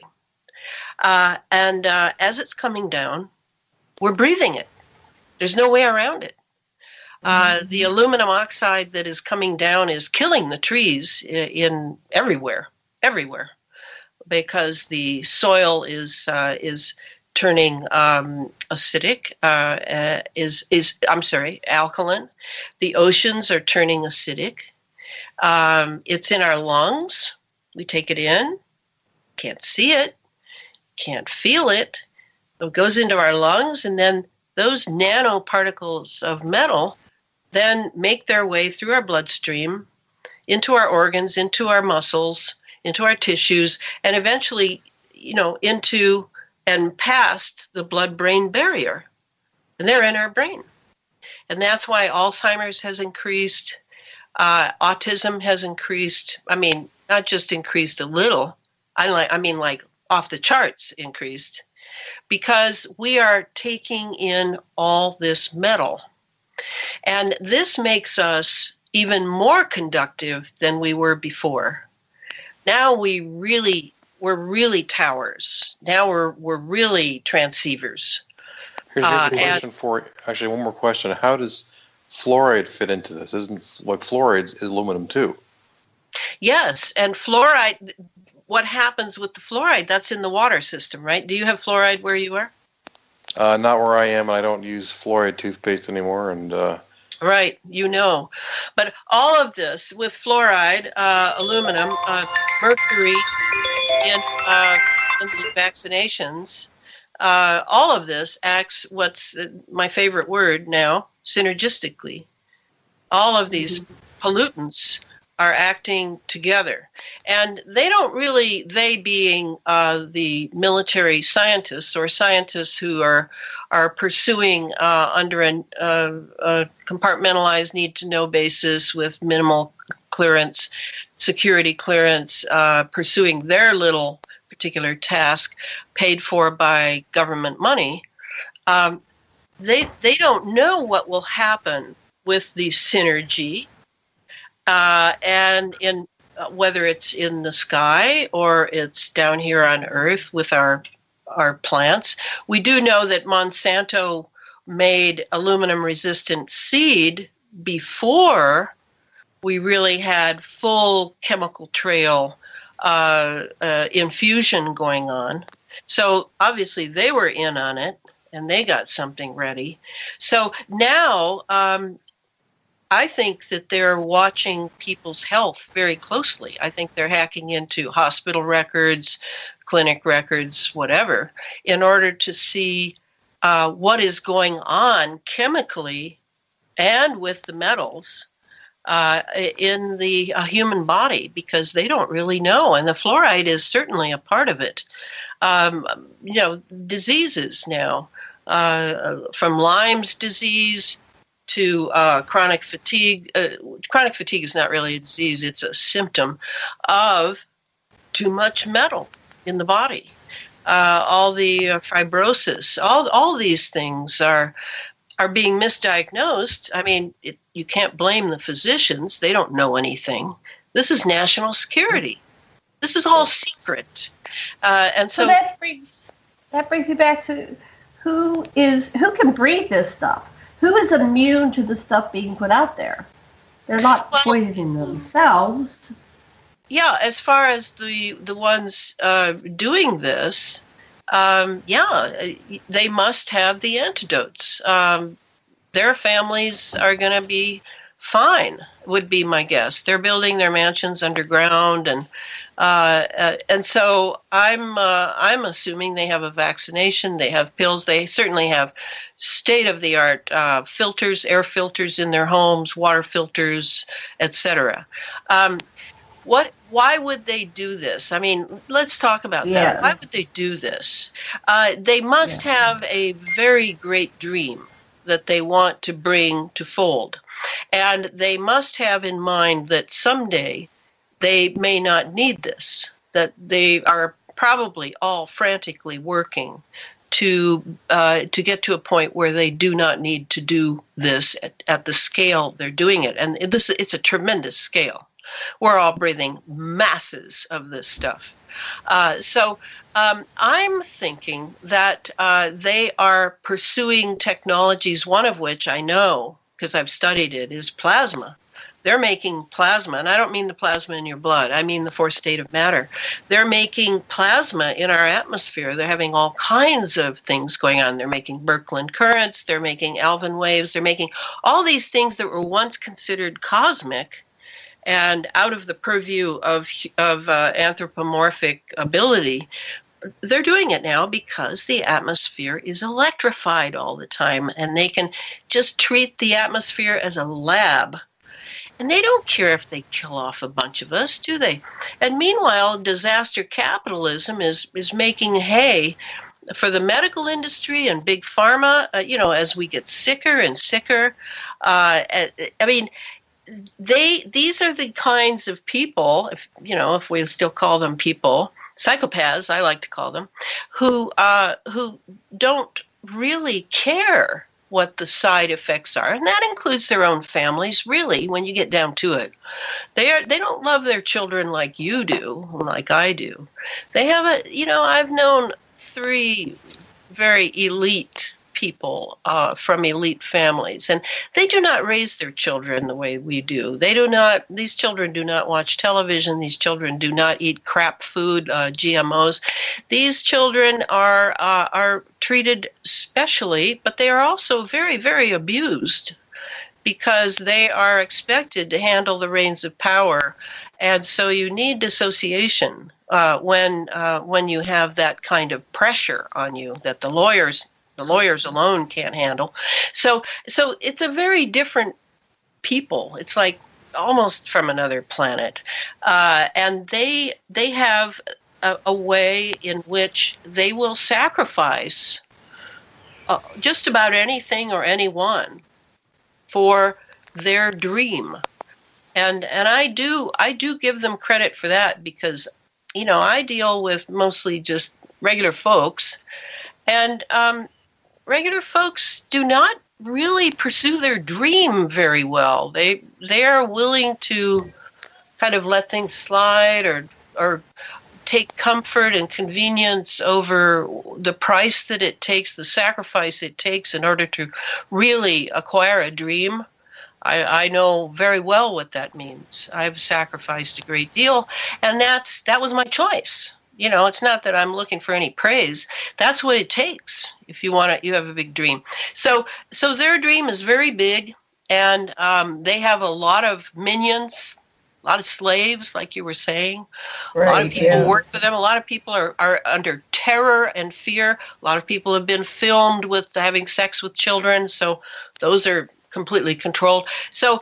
And as it's coming down, we're breathing it. There's no way around it. The aluminum oxide that is coming down is killing the trees in everywhere, because the soil is turning acidic, alkaline. The oceans are turning acidic. It's in our lungs. We take it in, can't see it, can't feel it. It goes into our lungs, and then those nanoparticles of metal then make their way through our bloodstream, into our organs, into our muscles, into our tissues, and eventually, into and past the blood-brain barrier. And they're in our brain. And that's why Alzheimer's has increased, autism has increased. I mean, not just increased a little, I mean like off the charts increased, because we are taking in all this metal. And this makes us even more conductive than we were before. Now we're really towers. Now we're really transceivers. Here's a question actually one more question. How does fluoride fit into this? Isn't fluoride is aluminum too? Yes, and fluoride, what happens with the fluoride? That's in the water system, right? Do you have fluoride where you are? Not where I am. I don't use fluoride toothpaste anymore, and right, but all of this with fluoride, aluminum, mercury in the vaccinations, all of this acts, what's my favorite word now, synergistically. All of these pollutants are acting together. And they don't really, they being the military scientists or scientists who are pursuing under a compartmentalized need-to-know basis with minimal clearance, security clearance, pursuing their little particular task paid for by government money, they don't know what will happen with the synergy, and in whether it's in the sky or it's down here on Earth with our plants. We do know that Monsanto made aluminum-resistant seed before we really had full chemical trail infusion going on. So obviously they were in on it, and they got something ready. So now I think that they're watching people's health very closely. I think they're hacking into hospital records, clinic records, whatever, in order to see what is going on chemically and with the metals in the human body, because they don't really know. And the fluoride is certainly a part of it. Diseases now, from Lyme's disease to chronic fatigue. Chronic fatigue is not really a disease, it's a symptom of too much metal in the body. All the fibrosis, all these things are being misdiagnosed. I mean, you can't blame the physicians. They don't know anything. This is national security. This is all secret. And so that brings me back to who can breathe this stuff? Who is immune to the stuff being put out there? They're not poisoning themselves. Yeah, as far as the ones doing this, they must have the antidotes. Their families are going to be fine, would be my guess. They're building their mansions underground, and so I'm assuming they have a vaccination. They have pills. They certainly have state-of-the-art filters, air filters in their homes, water filters, etc. Why would they do this? I mean, let's talk about that. Why would they do this? They must have a very great dream that they want to bring to fold. And they must have in mind that someday they may not need this, that they are probably all frantically working to get to a point where they do not need to do this at the scale they're doing it. And it's a tremendous scale. We're all breathing masses of this stuff. So I'm thinking that they are pursuing technologies, one of which I know, because I've studied it, is plasma. They're making plasma, and I don't mean the plasma in your blood. I mean the fourth state of matter. They're making plasma in our atmosphere. They're having all kinds of things going on. They're making Birkeland currents. They're making Alvin waves. They're making all these things that were once considered cosmic and out of the purview of anthropomorphic ability. They're doing it now because the atmosphere is electrified all the time, and they can just treat the atmosphere as a lab. And they don't care if they kill off a bunch of us, do they? And meanwhile, disaster capitalism is making hay for the medical industry and big pharma, as we get sicker and sicker. I mean, these are the kinds of people, if we still call them people, psychopaths, I like to call them, who don't really care what the side effects are, and that includes their own families. Really, when you get down to it, they don't love their children like you do, like I do. They have I've known 3 very elite people from elite families, and they do not raise their children the way we do. These children do not watch television. These children do not eat crap food, GMOs. These children are treated specially, but they are also very, very abused because they are expected to handle the reins of power. And so you need dissociation when you have that kind of pressure on you that the lawyers alone can't handle. So it's a very different people. It's like almost from another planet, and they have a way in which they will sacrifice just about anything or anyone for their dream. And I do give them credit for that, because I deal with mostly just regular folks, and regular folks do not really pursue their dream very well. They are willing to kind of let things slide or take comfort and convenience over the price that it takes, the sacrifice it takes in order to really acquire a dream. I know very well what that means. I've sacrificed a great deal, and that was my choice. It's not that I'm looking for any praise. That's what it takes if you have a big dream. So their dream is very big, and they have a lot of minions, a lot of slaves, like you were saying. Right, a lot of people work for them. A lot of people are under terror and fear. A lot of people have been filmed with having sex with children, so those are completely controlled. So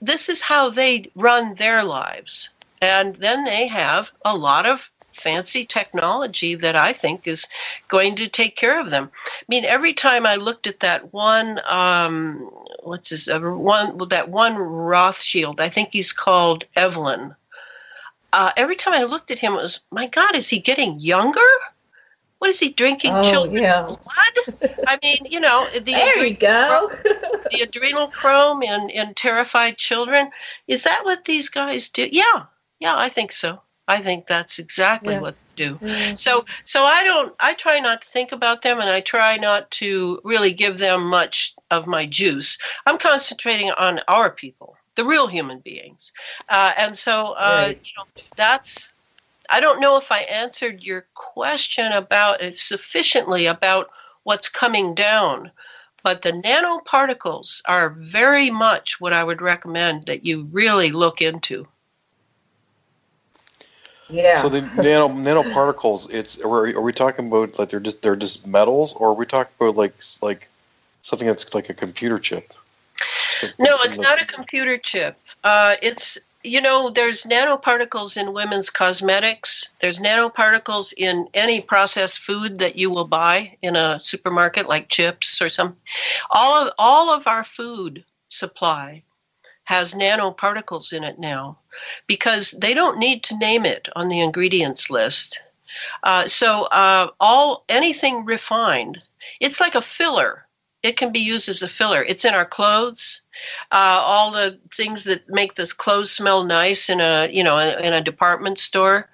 this is how they run their lives. And then they have a lot of fancy technology that I think is going to take care of them. I mean, every time I looked at that one, that one Rothschild, I think he's called Evelyn. Every time I looked at him, it was, my God, is he getting younger? What is he drinking? Children's blood? I mean, there you go. The adrenochrome in terrified children. Is that what these guys do? Yeah, I think so. I think that's exactly what they do. Mm-hmm. So I try not to think about them, and I try not to really give them much of my juice. I'm concentrating on our people, the real human beings. And so, that's, I don't know if I answered your question about it sufficiently about what's coming down, but the nanoparticles are very much what I would recommend that you really look into. Yeah. So the nanoparticles, are we talking about like they're just metals, or are we talking about like something that's like a computer chip? No, it's not a computer chip. It's there's nanoparticles in women's cosmetics. There's nanoparticles in any processed food that you will buy in a supermarket, like chips or something. All of our food supply has nanoparticles in it now, because they don't need to name it on the ingredients list. So anything refined, it's like a filler. It can be used as a filler. It's in our clothes. All the things that make this clothes smell nice in a department store,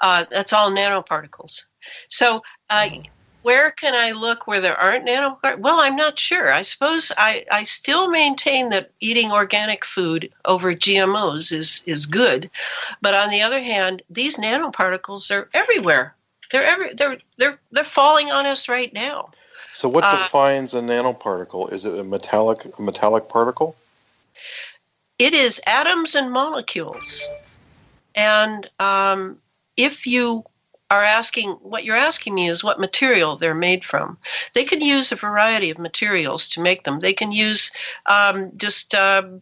that's all nanoparticles. So where can I look where there aren't nanoparticles? Well, I'm not sure. I suppose I still maintain that eating organic food over GMOs is good. But on the other hand, these nanoparticles are everywhere. They're falling on us right now. So what defines a nanoparticle? Is it a metallic particle? It is atoms and molecules. And if you are asking, what you're asking me is what material they're made from. They can use a variety of materials to make them. They can use just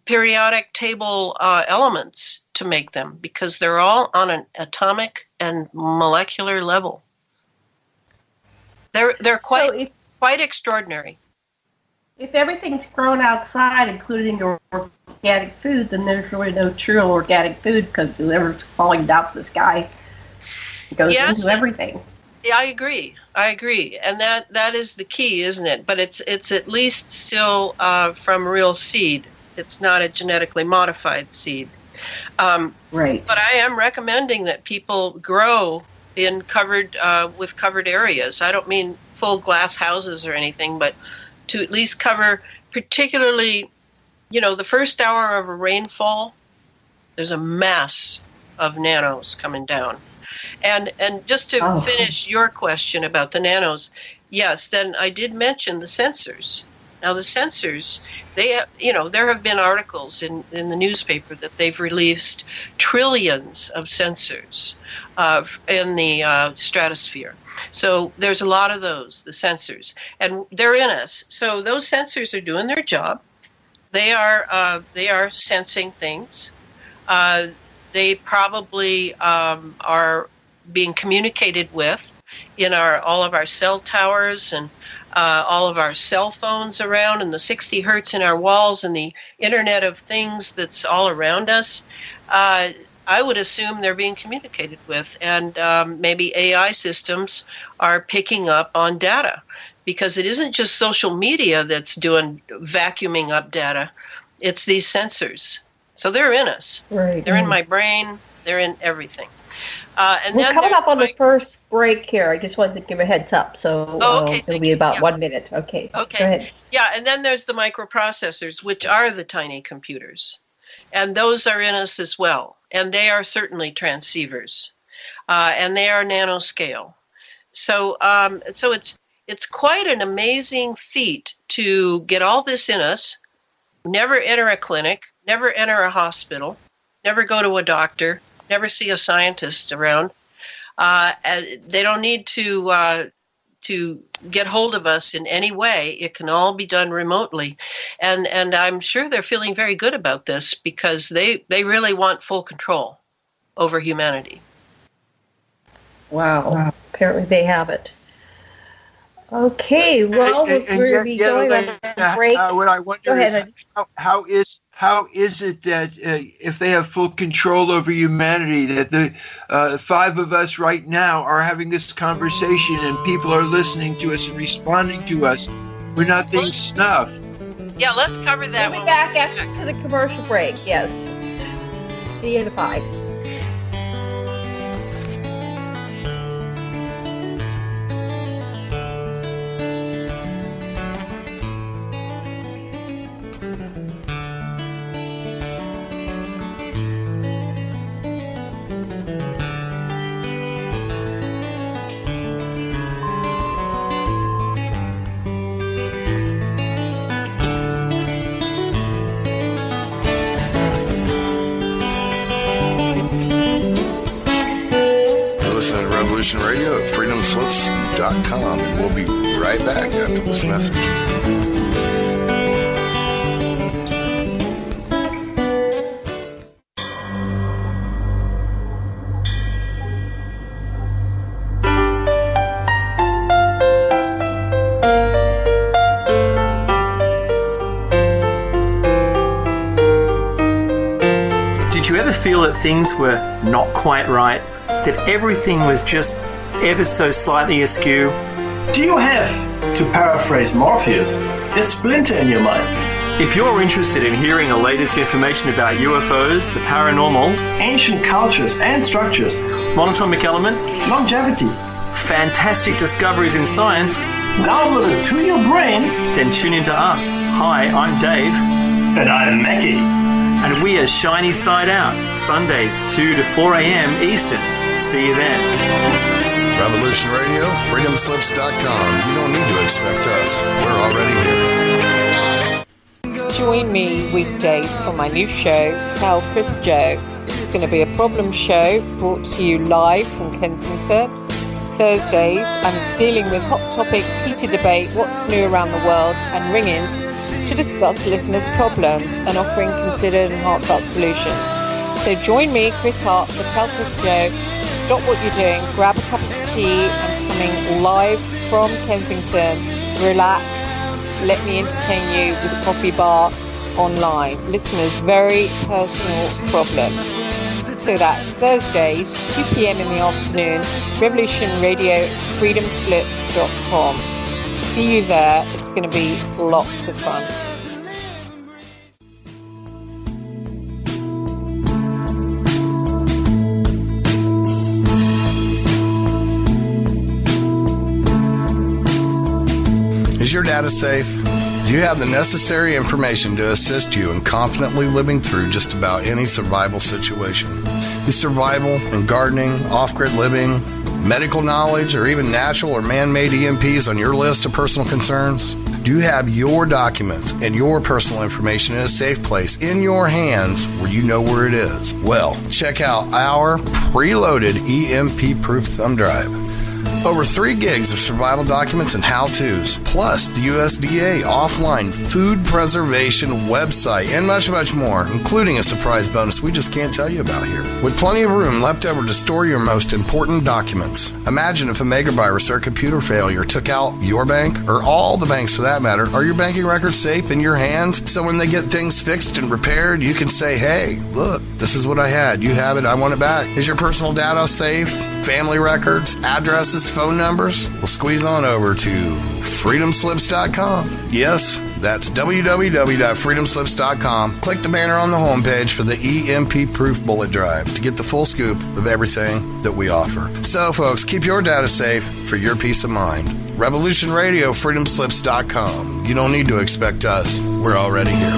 periodic table elements to make them, because they're all on an atomic and molecular level. They're quite extraordinary. If everything's grown outside, including your organic food, then there's really no true organic food, because whatever's falling down from the sky goes into everything. Yeah, I agree, and that is the key, isn't it? But it's at least still from real seed. It's not a genetically modified seed. Right. But I am recommending that people grow in covered areas. I don't mean full glass houses or anything, but to at least cover, particularly, the first hour of a rainfall, there's a mass of nanos coming down. And just to finish your question about the nanos, yes, then I did mention the sensors. Now the sensors, there have been articles in the newspaper that they've released trillions of sensors in the stratosphere. So there's a lot of those, the sensors, and they're in us. So those sensors are doing their job. They are sensing things. They probably are being communicated with in all of our cell towers and all of our cell phones around, and the 60 hertz in our walls, and the Internet of Things that's all around us. I would assume they're being communicated with, and maybe AI systems are picking up on data, because it isn't just social media that's vacuuming up data. It's these sensors. So they're in us. Right. They're in my brain. They're in everything. And we're then coming up on the first break here. I just wanted to give a heads up. So it'll be about 1 minute. Okay. Go ahead. Yeah, and then there's the microprocessors, which are the tiny computers. And those are in us as well. And they are certainly transceivers. And they are nanoscale. So it's quite an amazing feat to get all this in us, never enter a clinic, never enter a hospital, never go to a doctor, never see a scientist around. They don't need to get hold of us in any way. It can all be done remotely. And I'm sure they're feeling very good about this, because they really want full control over humanity. Wow. Apparently they have it. Okay, well, we're going to be going on a break. What I wonder is how is it that if they have full control over humanity, that the five of us right now are having this conversation and people are listening to us and responding to us? We're not being snuffed. Yeah, let's cover that. We'll be back after the commercial break, yes. See you in 5. Radio at freedomslips.com, and we'll be right back after this message. Did you ever feel that things were not quite right? That everything was just ever so slightly askew? Do you have, to paraphrase Morpheus, a splinter in your mind? If you're interested in hearing the latest information about UFOs, the paranormal, ancient cultures and structures, monatomic elements, longevity, fantastic discoveries in science, downloaded to your brain, then tune into us. Hi, I'm Dave. And I'm Mackie. And we are Shiny Side Out, Sundays 2 to 4 a.m. Eastern. See you then. Revolution Radio, freedomslips.com. You don't need to expect us. We're already here. Join me weekdays for my new show, Tell Chris Joe. It's going to be a problem show brought to you live from Kensington. Thursdays, I'm dealing with hot topics, heated debate, what's new around the world, and ring-ins to discuss listeners' problems and offering considered and heartfelt solutions. So join me, Chris Hart, for Tell Chris Joe. Stop what you're doing, grab a cup of tea, and coming live from Kensington. Relax, let me entertain you with a coffee bar online. Listeners' very personal problems. So that's Thursdays, 2 p.m. in the afternoon, Revolution Radio, freedomslips.com. See you there. It's going to be lots of fun. Is your data safe? Do you have the necessary information to assist you in confidently living through just about any survival situation? Is survival and gardening, off-grid living, medical knowledge, or even natural or man-made EMPs on your list of personal concerns? Do you have your documents and your personal information in a safe place in your hands where you know where it is? Well, check out our preloaded EMP-proof thumb drive. Over 3 gigs of survival documents and how-tos, plus the USDA offline food preservation website, and much, much more, including a surprise bonus we just can't tell you about here. With plenty of room left over to store your most important documents. Imagine if a megavirus or a computer failure took out your bank, or all the banks for that matter. Are your banking records safe in your hands? So when they get things fixed and repaired, you can say, hey, look, this is what I had. You have it. I want it back. Is your personal data safe? Family records, addresses, phone numbers? Well, squeeze on over to freedomslips.com. Yes, that's www.freedomslips.com. Click the banner on the homepage for the EMP-proof bullet drive to get the full scoop of everything that we offer. So, folks, keep your data safe for your peace of mind. Revolution Radio, freedomslips.com. You don't need to expect us. We're already here.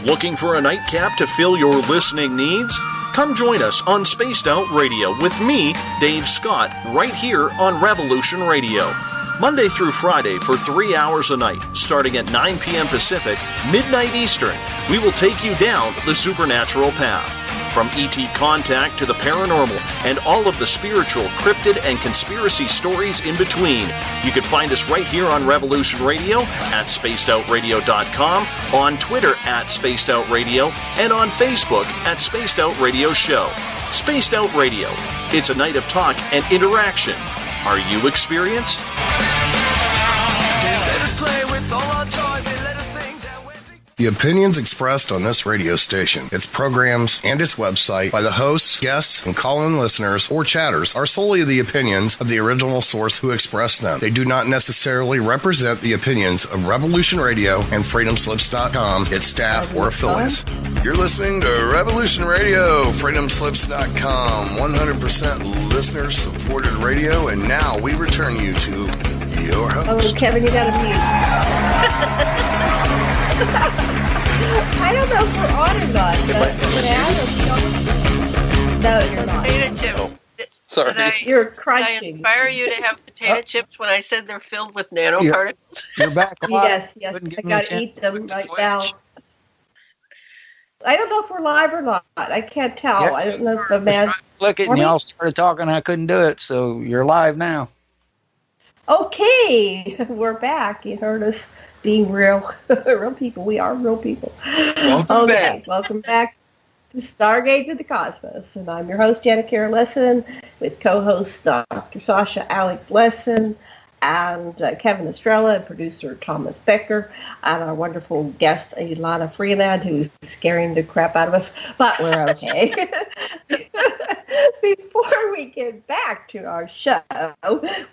Looking for a nightcap to fill your listening needs? Come join us on Spaced Out Radio with me, Dave Scott, right here on Revolution Radio. Monday through Friday for 3 hours a night, starting at 9 p.m. Pacific, midnight Eastern, we will take you down the supernatural path. From ET contact to the paranormal and all of the spiritual, cryptid, and conspiracy stories in between. You can find us right here on Revolution Radio, at spacedoutradio.com, on Twitter at Spaced Out Radio, and on Facebook at Spaced Out Radio Show. Spaced Out Radio. It's a night of talk and interaction. Are you experienced? Let us play with all our toys and let us think that we're... The opinions expressed on this radio station, its programs, and its website by the hosts, guests, and call-in listeners or chatters are solely the opinions of the original source who expressed them. They do not necessarily represent the opinions of Revolution Radio and freedomslips.com, its staff, or affiliates. You're listening to Revolution Radio, freedomslips.com, 100% listener-supported radio, and now we return you to your host. Oh, Kevin, you got to mute. I don't know if we're on or not, but no, you're not. Potato chips. Oh, sorry. You're Did I crunching. inspire you to have potato chips when I said they're filled with nanoparticles? You're back live. Yes, I got to eat them right now. I don't know if we're live or not. I can't tell. Yep. I don't know if the man... Click it and y'all started talking. I couldn't do it, so you're live now. Okay, we're back. You heard us being real people. We are real people. Welcome back. Welcome back to Stargate to the Cosmos. And I'm your host, Janet Kara Lessin, with co-host Dr. Sasha Alex Lessin, and Kevin Estrella, and producer Thomas Becker, and our wonderful guest, Elana Freeland, who's scaring the crap out of us, but we're okay. Before we get back to our show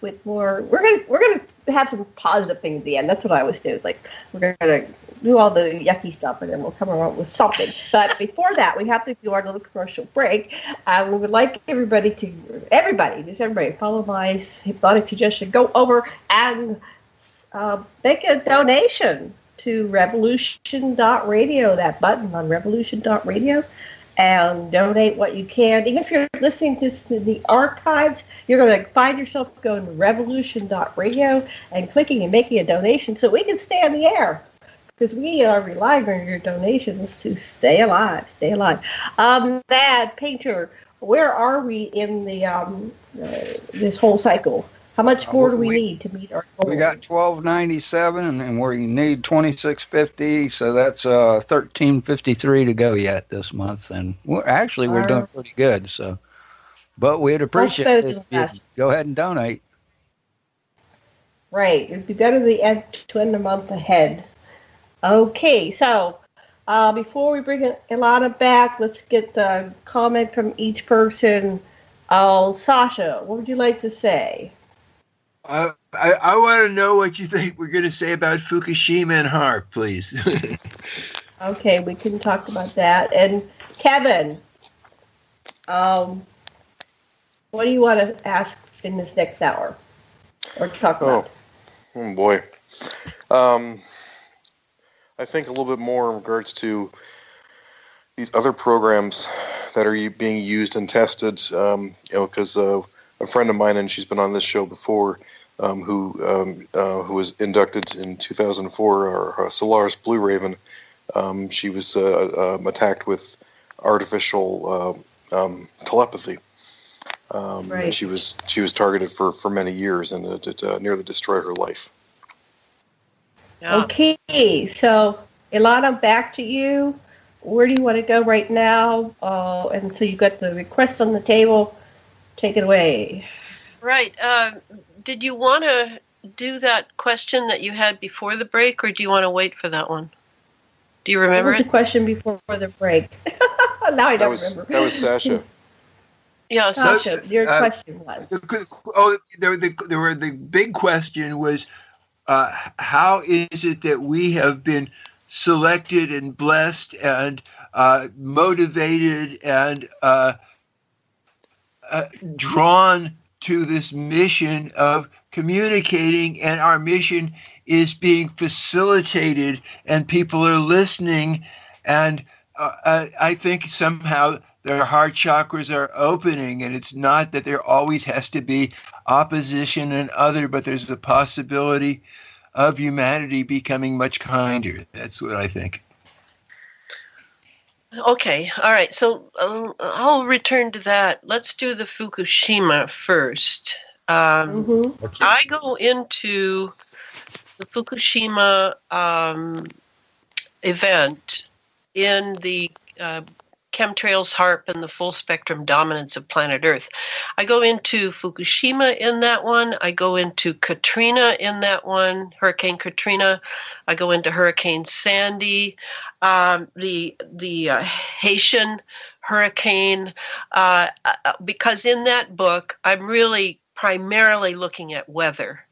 with more, we're gonna have some positive things at the end. That's what I always do. It's like we're gonna do all the yucky stuff, and then we'll come around with something. But before that, we have to do our little commercial break. We would like everybody, follow my hypnotic suggestion. Go over and make a donation to revolution.radio, that button on revolution.radio, and donate what you can. Even if you're listening to this in the archives, you're going to find yourself going to revolution.radio and clicking and making a donation so we can stay on the air. Because we are relying on your donations to stay alive. Bad Painter, where are we in the this whole cycle? How much more do we need to meet our goal? We got 1297, and we need 2650, so that's 1353 to go yet this month. And we're doing pretty good. So, but we'd appreciate it if you go ahead and donate. Right, if you go to the end the month ahead. Okay, so before we bring Elana back, let's get the comment from each person. Sasha, what would you like to say? I want to know what you think we're going to say about Fukushima and HAARP, please. Okay, we can talk about that. And Kevin, what do you want to ask in this next hour? or talk about? Oh boy. I think a little bit more in regards to these other programs that are being used and tested, because a friend of mine, and she's been on this show before, who was inducted in 2004, our Solaris Blue Raven, she was attacked with artificial telepathy. Right. And she was targeted for many years, and it nearly destroyed her life. Yeah. Okay, so Elana, back to you. Where do you want to go right now? And so you got the request on the table. Take it away. Right. Did you want to do that question that you had before the break, or do you want to wait for that one? Do you remember? What was the question before the break? Now I don't remember. That was Sasha. Yeah, Sasha, your question was. The big question was, how is it that we have been selected and blessed and motivated and drawn to this mission of communicating, and our mission is being facilitated and people are listening, and I think somehow their heart chakras are opening, and it's not that there always has to be opposition and other, but there's the possibility of humanity becoming much kinder. That's what I think. Okay, all right. So I'll return to that. Let's do the Fukushima first. Okay. I go into the Fukushima event in the Chemtrails, HAARP, and the full spectrum dominance of planet Earth. I go into Fukushima in that one. I go into Katrina in that one, Hurricane Katrina. I go into Hurricane Sandy, the Haitian hurricane, because in that book, I'm really primarily looking at weather.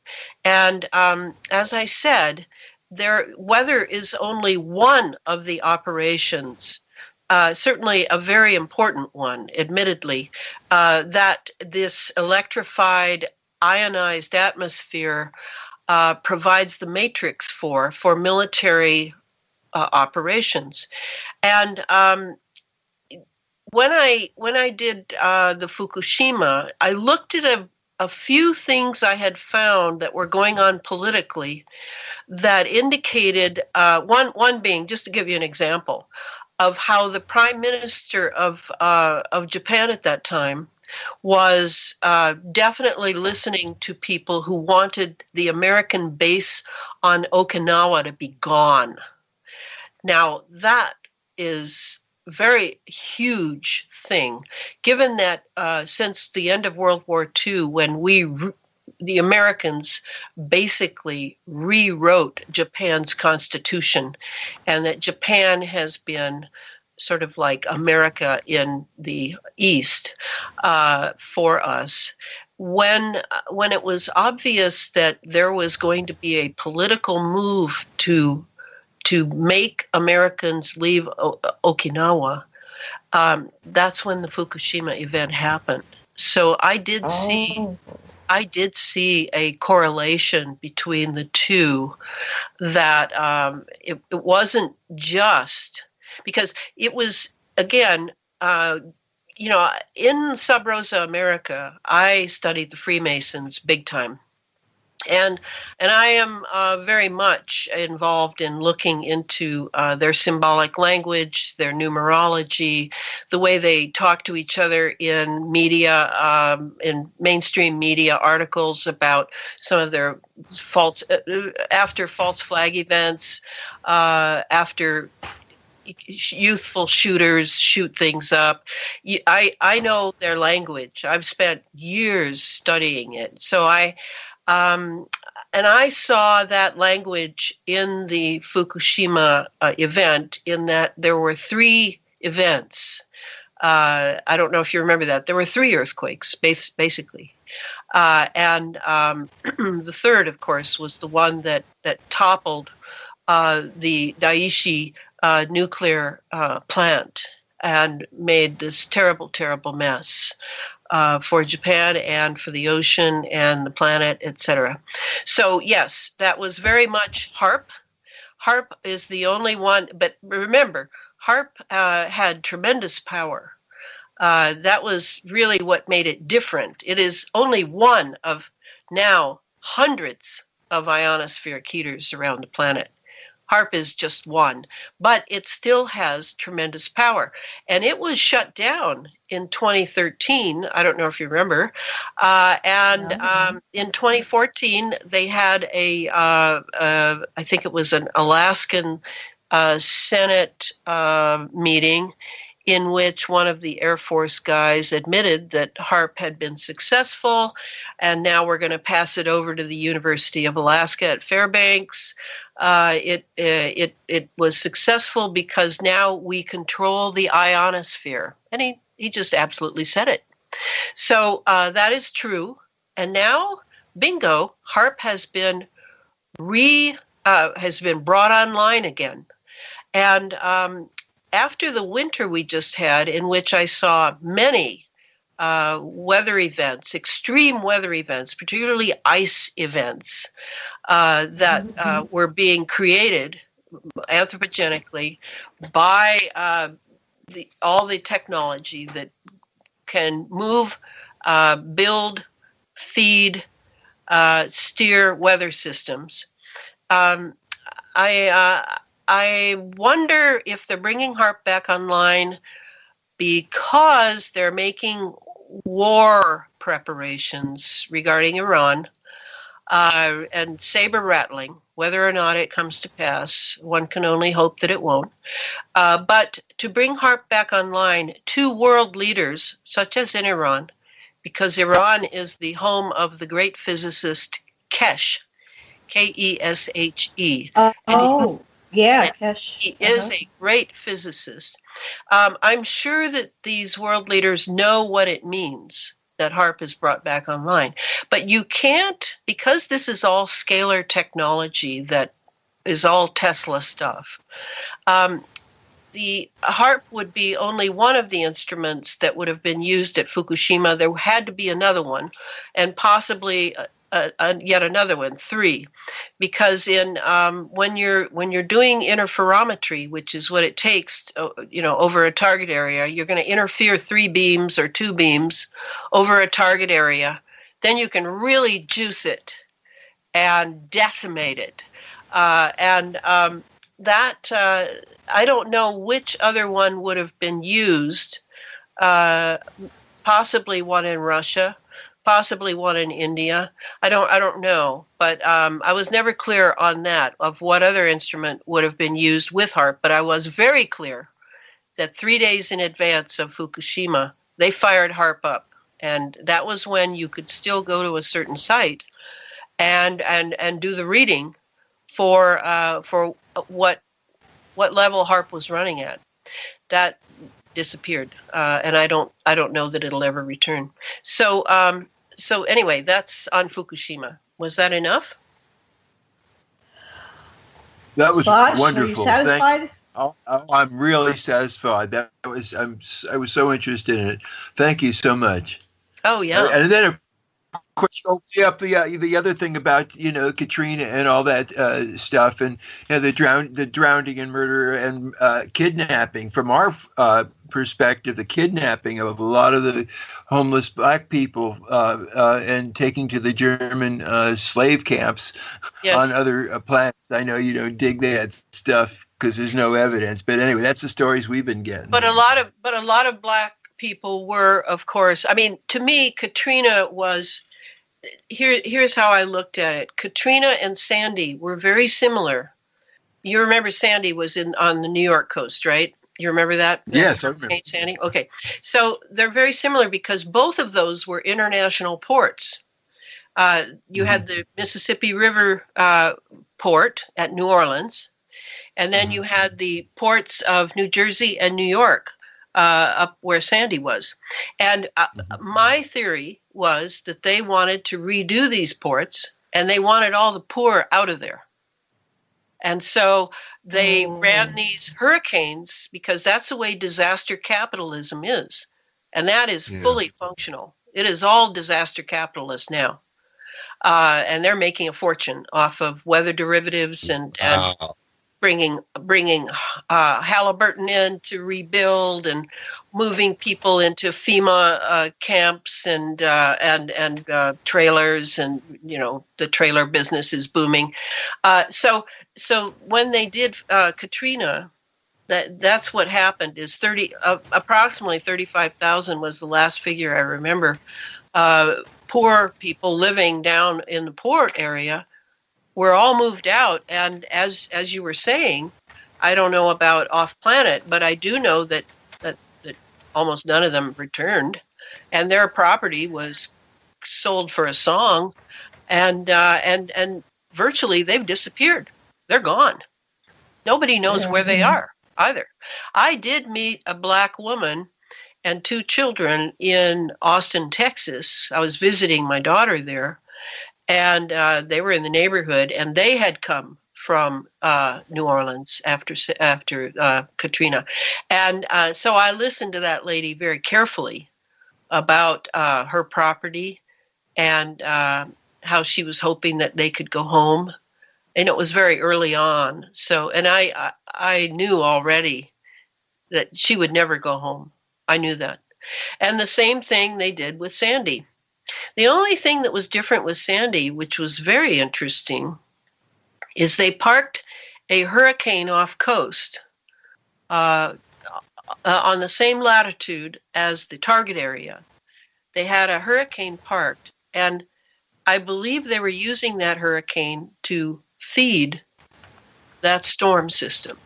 And as I said, weather is only one of the operations, certainly a very important one, admittedly, that this electrified, ionized atmosphere provides the matrix for military operations. And when I did the Fukushima, I looked at a few things I had found that were going on politically that indicated, one being, just to give you an example, of how the prime minister of Japan at that time was definitely listening to people who wanted the American base on Okinawa to be gone. Now, that is a very huge thing, given that since the end of World War II, when the Americans basically rewrote Japan's constitution, and that Japan has been sort of like America in the East for us. When it was obvious that there was going to be a political move to make Americans leave Okinawa, that's when the Fukushima event happened. So I did see a correlation between the two, that it wasn't just because it was, again, in Sub Rosa America, I studied the Freemasons big time. And I am very much involved in looking into their symbolic language, their numerology, the way they talk to each other in media, in mainstream media articles about some of their after false flag events, after youthful shooters shoot things up. I know their language. I've spent years studying it. So and I saw that language in the Fukushima event, in that there were 3 events. I don't know if you remember that. There were 3 earthquakes, basically. And the third, of course, was the one that toppled the Daiichi nuclear plant and made this terrible, terrible mess. for Japan and for the ocean and the planet, etc. So yes, that was very much HAARP. HAARP is the only one, but remember, HAARP had tremendous power. That was really what made it different. It is only one of now hundreds of ionospheric heaters around the planet. HAARP is just one, but it still has tremendous power. And it was shut down in 2013. I don't know if you remember. In 2014, they had I think it was an Alaskan Senate meeting in which one of the Air Force guys admitted that HAARP had been successful, and now we're going to pass it over to the University of Alaska at Fairbanks. It was successful because now we control the ionosphere, and he just absolutely said it. So that is true, and now, bingo, HAARP has been brought online again, and after the winter we just had, in which I saw many weather events, extreme weather events, particularly ice events that were being created anthropogenically by all the technology that can move, build, feed, steer weather systems. I wonder if they're bringing HAARP back online because they're making war preparations regarding Iran and saber rattling. Whether or not it comes to pass, one can only hope that it won't. But to bring HAARP back online, two world leaders, such as in Iran, because Iran is the home of the great physicist Keshe, Keshe. Yeah, Keshe. He is a great physicist. I'm sure that these world leaders know what it means that HAARP is brought back online. But you can't, because this is all scalar technology that is all Tesla stuff, the HAARP would be only one of the instruments that would have been used at Fukushima. There had to be another one, and possibly yet another one, 3, because when you're doing interferometry, which is what it takes, over a target area, you're going to interfere 3 beams or 2 beams over a target area. Then you can really juice it and decimate it, that I don't know which other one would have been used. Possibly one in Russia. Possibly one in India. I don't know, but I was never clear on that, of what other instrument would have been used with HAARP, but I was very clear that 3 days in advance of Fukushima, they fired HAARP up, and that was when you could still go to a certain site and do the reading for what level HAARP was running at. That disappeared, and I don't know that it'll ever return. So anyway, that's on Fukushima. Was that enough? That was Bosh, wonderful. Are you satisfied? I'm really satisfied. I was so interested in it. Thank you so much. Oh yeah. And then of course the other thing about Katrina and all that stuff, and the drowning and murder and kidnapping. From our perspective, the kidnapping of a lot of the homeless black people and taking to the German slave camps on other planets. I know you don't dig that stuff because there's no evidence, but anyway, that's the stories we've been getting. But a lot of black people were, of course. I mean, to me, Katrina was. Here's how I looked at it. Katrina and Sandy were very similar. You remember Sandy was on the New York coast, right? You remember that? Yes, I remember. Sandy? Okay. So they're very similar because both of those were international ports. You had the Mississippi River port at New Orleans, and then you had the ports of New Jersey and New York up where Sandy was. And my theory was that they wanted to redo these ports, and they wanted all the poor out of there. And so they ran these hurricanes, because that's the way disaster capitalism is. and that is fully functional. It is all disaster capitalist now, and they're making a fortune off of weather derivatives and bringing Halliburton in to rebuild and moving people into FEMA camps and trailers, and the trailer business is booming. So when they did Katrina, that's what happened. Is approximately 35,000 was the last figure I remember. Poor people living down in the poor area were all moved out, and as you were saying, I don't know about off planet, but I do know that almost none of them returned, and their property was sold for a song, and virtually they've disappeared. They're gone. Nobody knows where they are either. I did meet a black woman and 2 children in Austin, Texas. I was visiting my daughter there, and they were in the neighborhood, and they had come from New Orleans after Katrina. And so I listened to that lady very carefully about her property and how she was hoping that they could go home. And it was very early on. So, and I knew already that she would never go home. I knew that. And the same thing they did with Sandy. The only thing that was different with Sandy, which was very interesting, is they parked a hurricane off coast on the same latitude as the target area. They had a hurricane parked, and I believe they were using that hurricane to feed that storm system.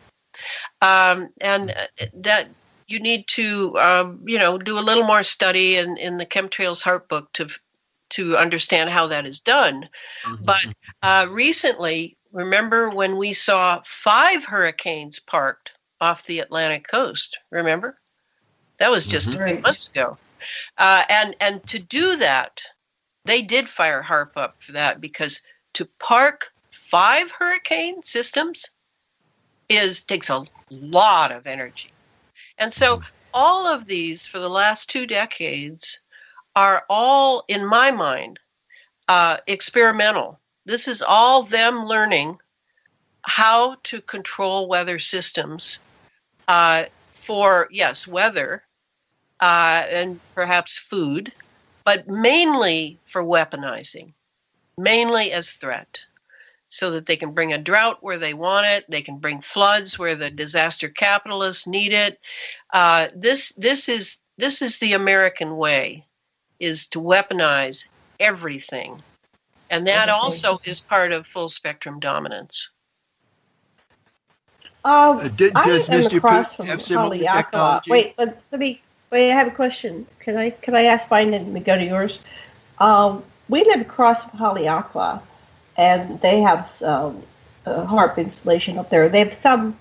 And that you need to, do a little more study in the Chemtrails HAARP book to understand how that is done. Mm-hmm. But recently, remember when we saw 5 hurricanes parked off the Atlantic coast? Remember? That was just a few months ago. And to do that, they did fire HAARP up for that, because to park 5 hurricane systems takes a lot of energy. And so all of these for the last 2 decades are all, in my mind, experimental. This is all them learning how to control weather systems for, yes, weather and perhaps food, but mainly for weaponizing, mainly as threat, so that they can bring a drought where they want it. They can bring floods where the disaster capitalists need it. This is the American way, is to weaponize everything. And that also is part of full spectrum dominance. Does Mr. P have similar technology? Wait, I have a question. Can I ask mine and we go to yours? We live across from Haleakala, and they have some HAARP installation up there. They have something.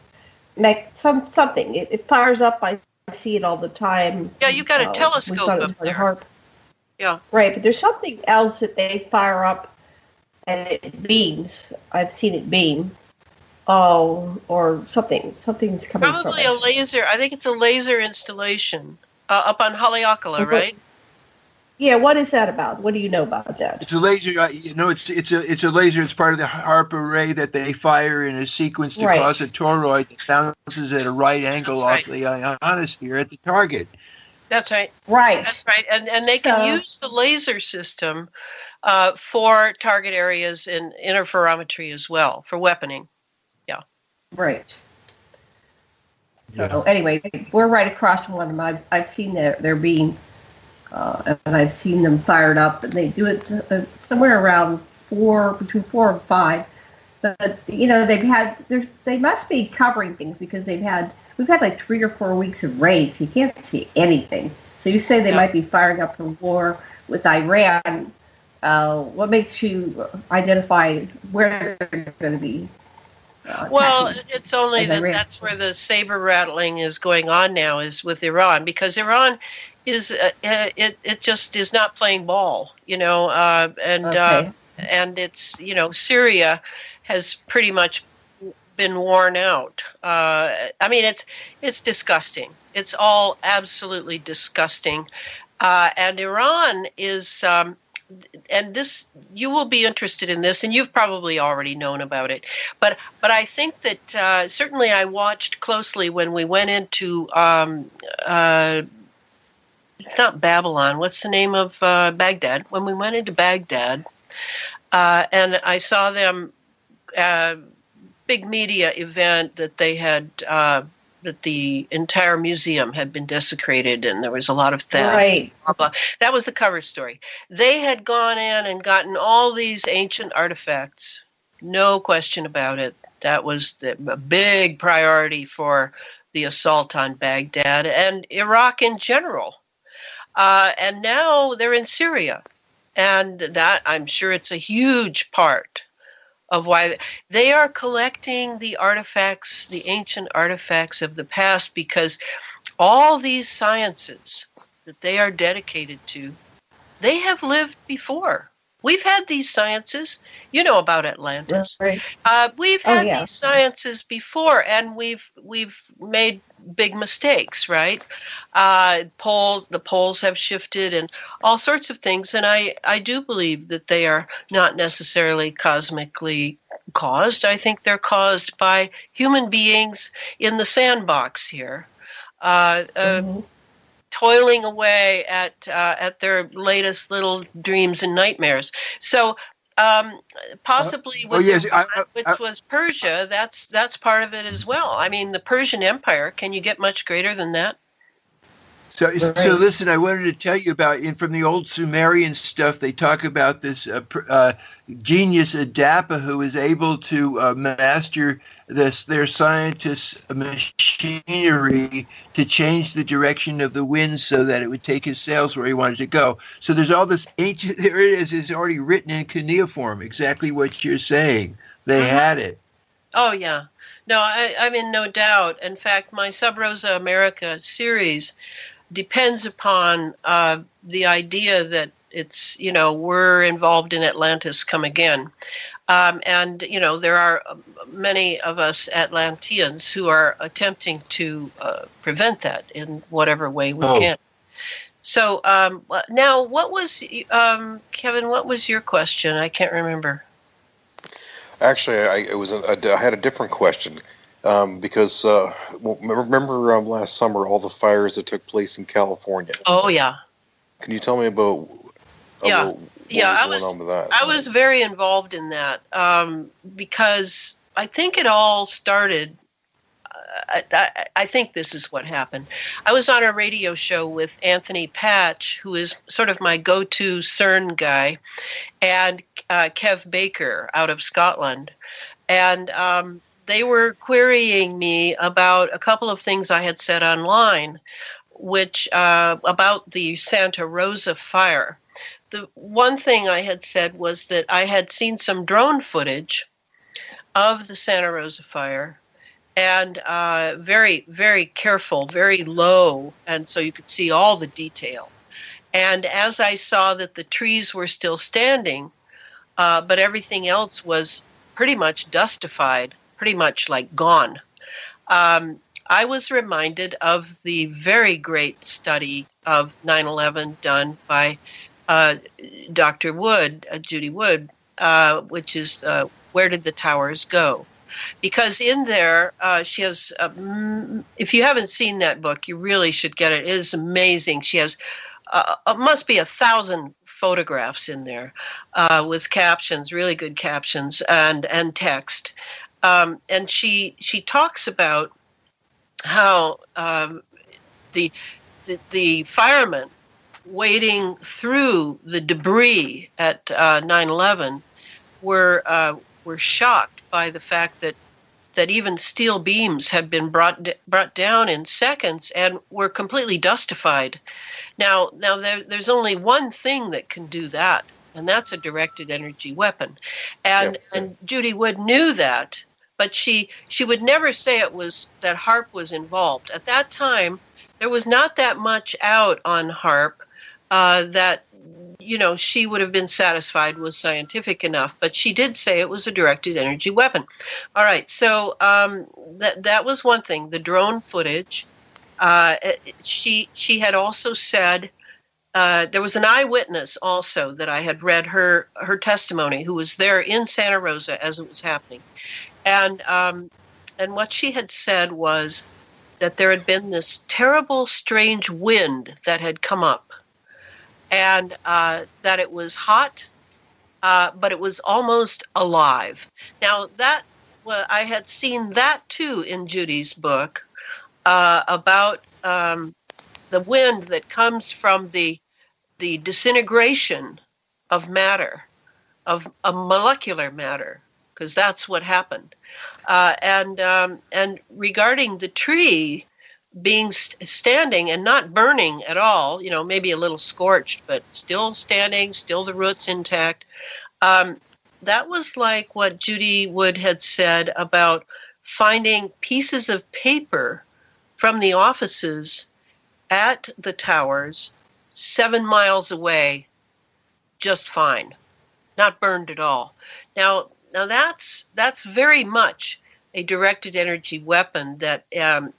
It fires up. I see it all the time. Yeah, you got a telescope up there. HAARP. Yeah. Right, but there's something else that they fire up, and it beams. I've seen it beam. Or something's coming from it. Probably a laser. I think it's a laser installation up on Haleakala, right? Yeah, what is that about? What do you know about that? It's a laser. It's a laser. It's part of the HAARP array that they fire in a sequence to cause a toroid that bounces at a right angle off the ionosphere at the target. That's right. Right. That's right. And they can use the laser system for target areas in interferometry as well, for weaponing. Yeah. Right. So anyway, we're right across from one of them. I've seen their beam. And I've seen them fired up, and they do it somewhere around between 4 and 5. But they must be covering things, because we've had like 3 or 4 weeks of rain, so you can't see anything. So you say they might be firing up for war with Iran. What makes you identify where they're going to be? Well, it's only that's where the saber rattling is going on now, is with Iran, because Iran is it just is not playing ball, and it's Syria has pretty much been worn out. I mean, it's disgusting. It's all absolutely disgusting. And Iran is, and this, you will be interested in this, and you've probably already known about it. But I think that certainly I watched closely when we went into, it's not Babylon, what's the name of Baghdad? When we went into Baghdad, and I saw them, big media event that they had, that the entire museum had been desecrated and there was a lot of theft. Right. Blah, blah. That was the cover story. They had gone in and gotten all these ancient artifacts. No question about it. That was a big priority for the assault on Baghdad and Iraq in general. And now they're in Syria. And that, I'm sure it's a huge part of why they are collecting the artifacts, the ancient artifacts of the past, because all these sciences that they are dedicated to, they have lived before. We've had these sciences. You know about Atlantis. Right. We've had these sciences before, and we've made big mistakes, right? The poles have shifted and all sorts of things. And I do believe that they are not necessarily cosmically caused. I think they're caused by human beings in the sandbox here, toiling away at their latest little dreams and nightmares. So possibly with which was Persia, that's part of it as well. I mean, the Persian Empire, can you get much greater than that? So listen, I wanted to tell you about, from the old Sumerian stuff, they talk about this genius Adapa who is able to master their scientists' machinery to change the direction of the wind so that it would take his sails where he wanted to go. So there's all this ancient, there it is, it's already written in cuneiform, exactly what you're saying. They had it. Oh, yeah. No, I'm in no doubt. In fact, my Sub Rosa America series depends upon the idea that it's, we're involved in Atlantis come again. And, there are many of us Atlanteans who are attempting to prevent that in whatever way we can. So now what was, Kevin, what was your question? I can't remember. Actually, I had a different question. Because remember last summer all the fires that took place in California? Oh yeah. Can you tell me about what was going on with that? I was very involved in that because I think it all started. I think this is what happened. I was on a radio show with Anthony Patch, who is sort of my go-to CERN guy, and Kev Becker out of Scotland, and they were querying me about a couple of things I had said online, which about the Santa Rosa fire. The one thing I had said was that I had seen some drone footage of the Santa Rosa fire, and very, very careful, very low, and so you could see all the detail. And as I saw that the trees were still standing, but everything else was pretty much dustified, pretty much like gone. I was reminded of the very great study of 9/11 done by Dr. Wood, Judy Wood, which is Where Did the Towers Go? Because in there, she has, if you haven't seen that book, you really should get it. It is amazing. She has, must be 1,000 photographs in there with captions, really good captions, and text. And she talks about how the firemen wading through the debris at 9/11 were shocked by the fact that even steel beams had been brought down in seconds and were completely dustified. Now there's only one thing that can do that, and that's a directed energy weapon. And Judy Wood knew that. But she would never say it was that HAARP was involved. At that time, there was not that much out on HAARP that, she would have been satisfied was scientific enough. But she did say it was a directed energy weapon. All right, so that was one thing, the drone footage. She had also said, there was an eyewitness also that I had read her testimony, who was there in Santa Rosa as it was happening. And what she had said was that there had been this terrible, strange wind that had come up, and that it was hot, but it was almost alive. Now, I had seen that too in Judy's book, about the wind that comes from the disintegration of matter, of a molecular matter, because that's what happened. And regarding the tree being standing and not burning at all, maybe a little scorched, but still standing, still the roots intact. That was like what Judy Wood had said about finding pieces of paper from the offices at the towers 7 miles away, just fine, not burned at all. Now that's very much a directed energy weapon that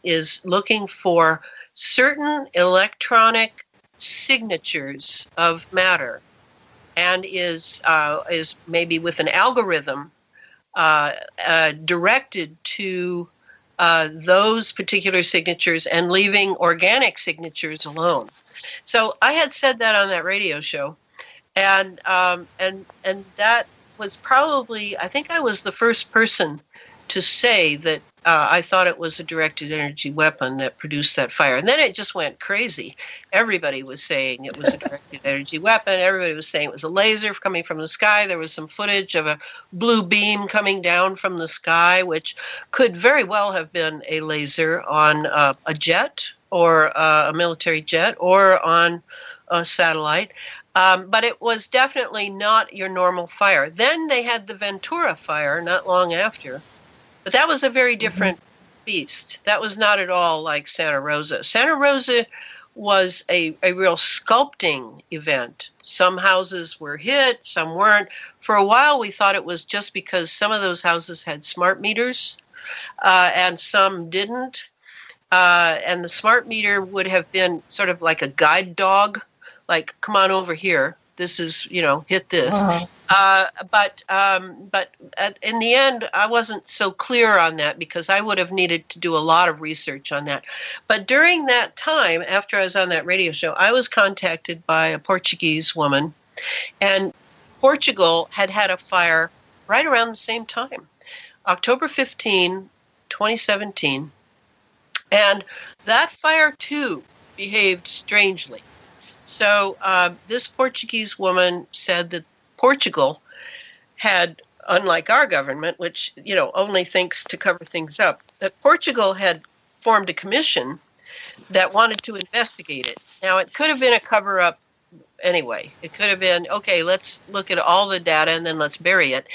is looking for certain electronic signatures of matter, and is maybe with an algorithm directed to those particular signatures and leaving organic signatures alone. So I had said that on that radio show, and that was probably, I think I was the first person to say that I thought it was a directed energy weapon that produced that fire. And then it just went crazy. Everybody was saying it was a directed energy weapon. Everybody was saying it was a laser coming from the sky. There was some footage of a blue beam coming down from the sky, which could very well have been a laser on a jet, or a military jet, or on a satellite. But it was definitely not your normal fire. Then they had the Ventura fire not long after. But that was a very different beast. That was not at all like Santa Rosa. Santa Rosa was a real sculpting event. Some houses were hit, some weren't. For a while, we thought it was just because some of those houses had smart meters, and some didn't. And the smart meter would have been sort of like a guide dog, like, come on over here. This is, hit this. Uh-huh. But in the end, I wasn't so clear on that, because I would have needed to do a lot of research on that. But during that time, after I was on that radio show, I was contacted by a Portuguese woman, and Portugal had had a fire right around the same time, October 15, 2017. And that fire, too, behaved strangely. So this Portuguese woman said that Portugal had, unlike our government, which, only thinks to cover things up, that Portugal had formed a commission that wanted to investigate it. Now, it could have been a cover-up anyway. It could have been, okay, let's look at all the data and then let's bury it.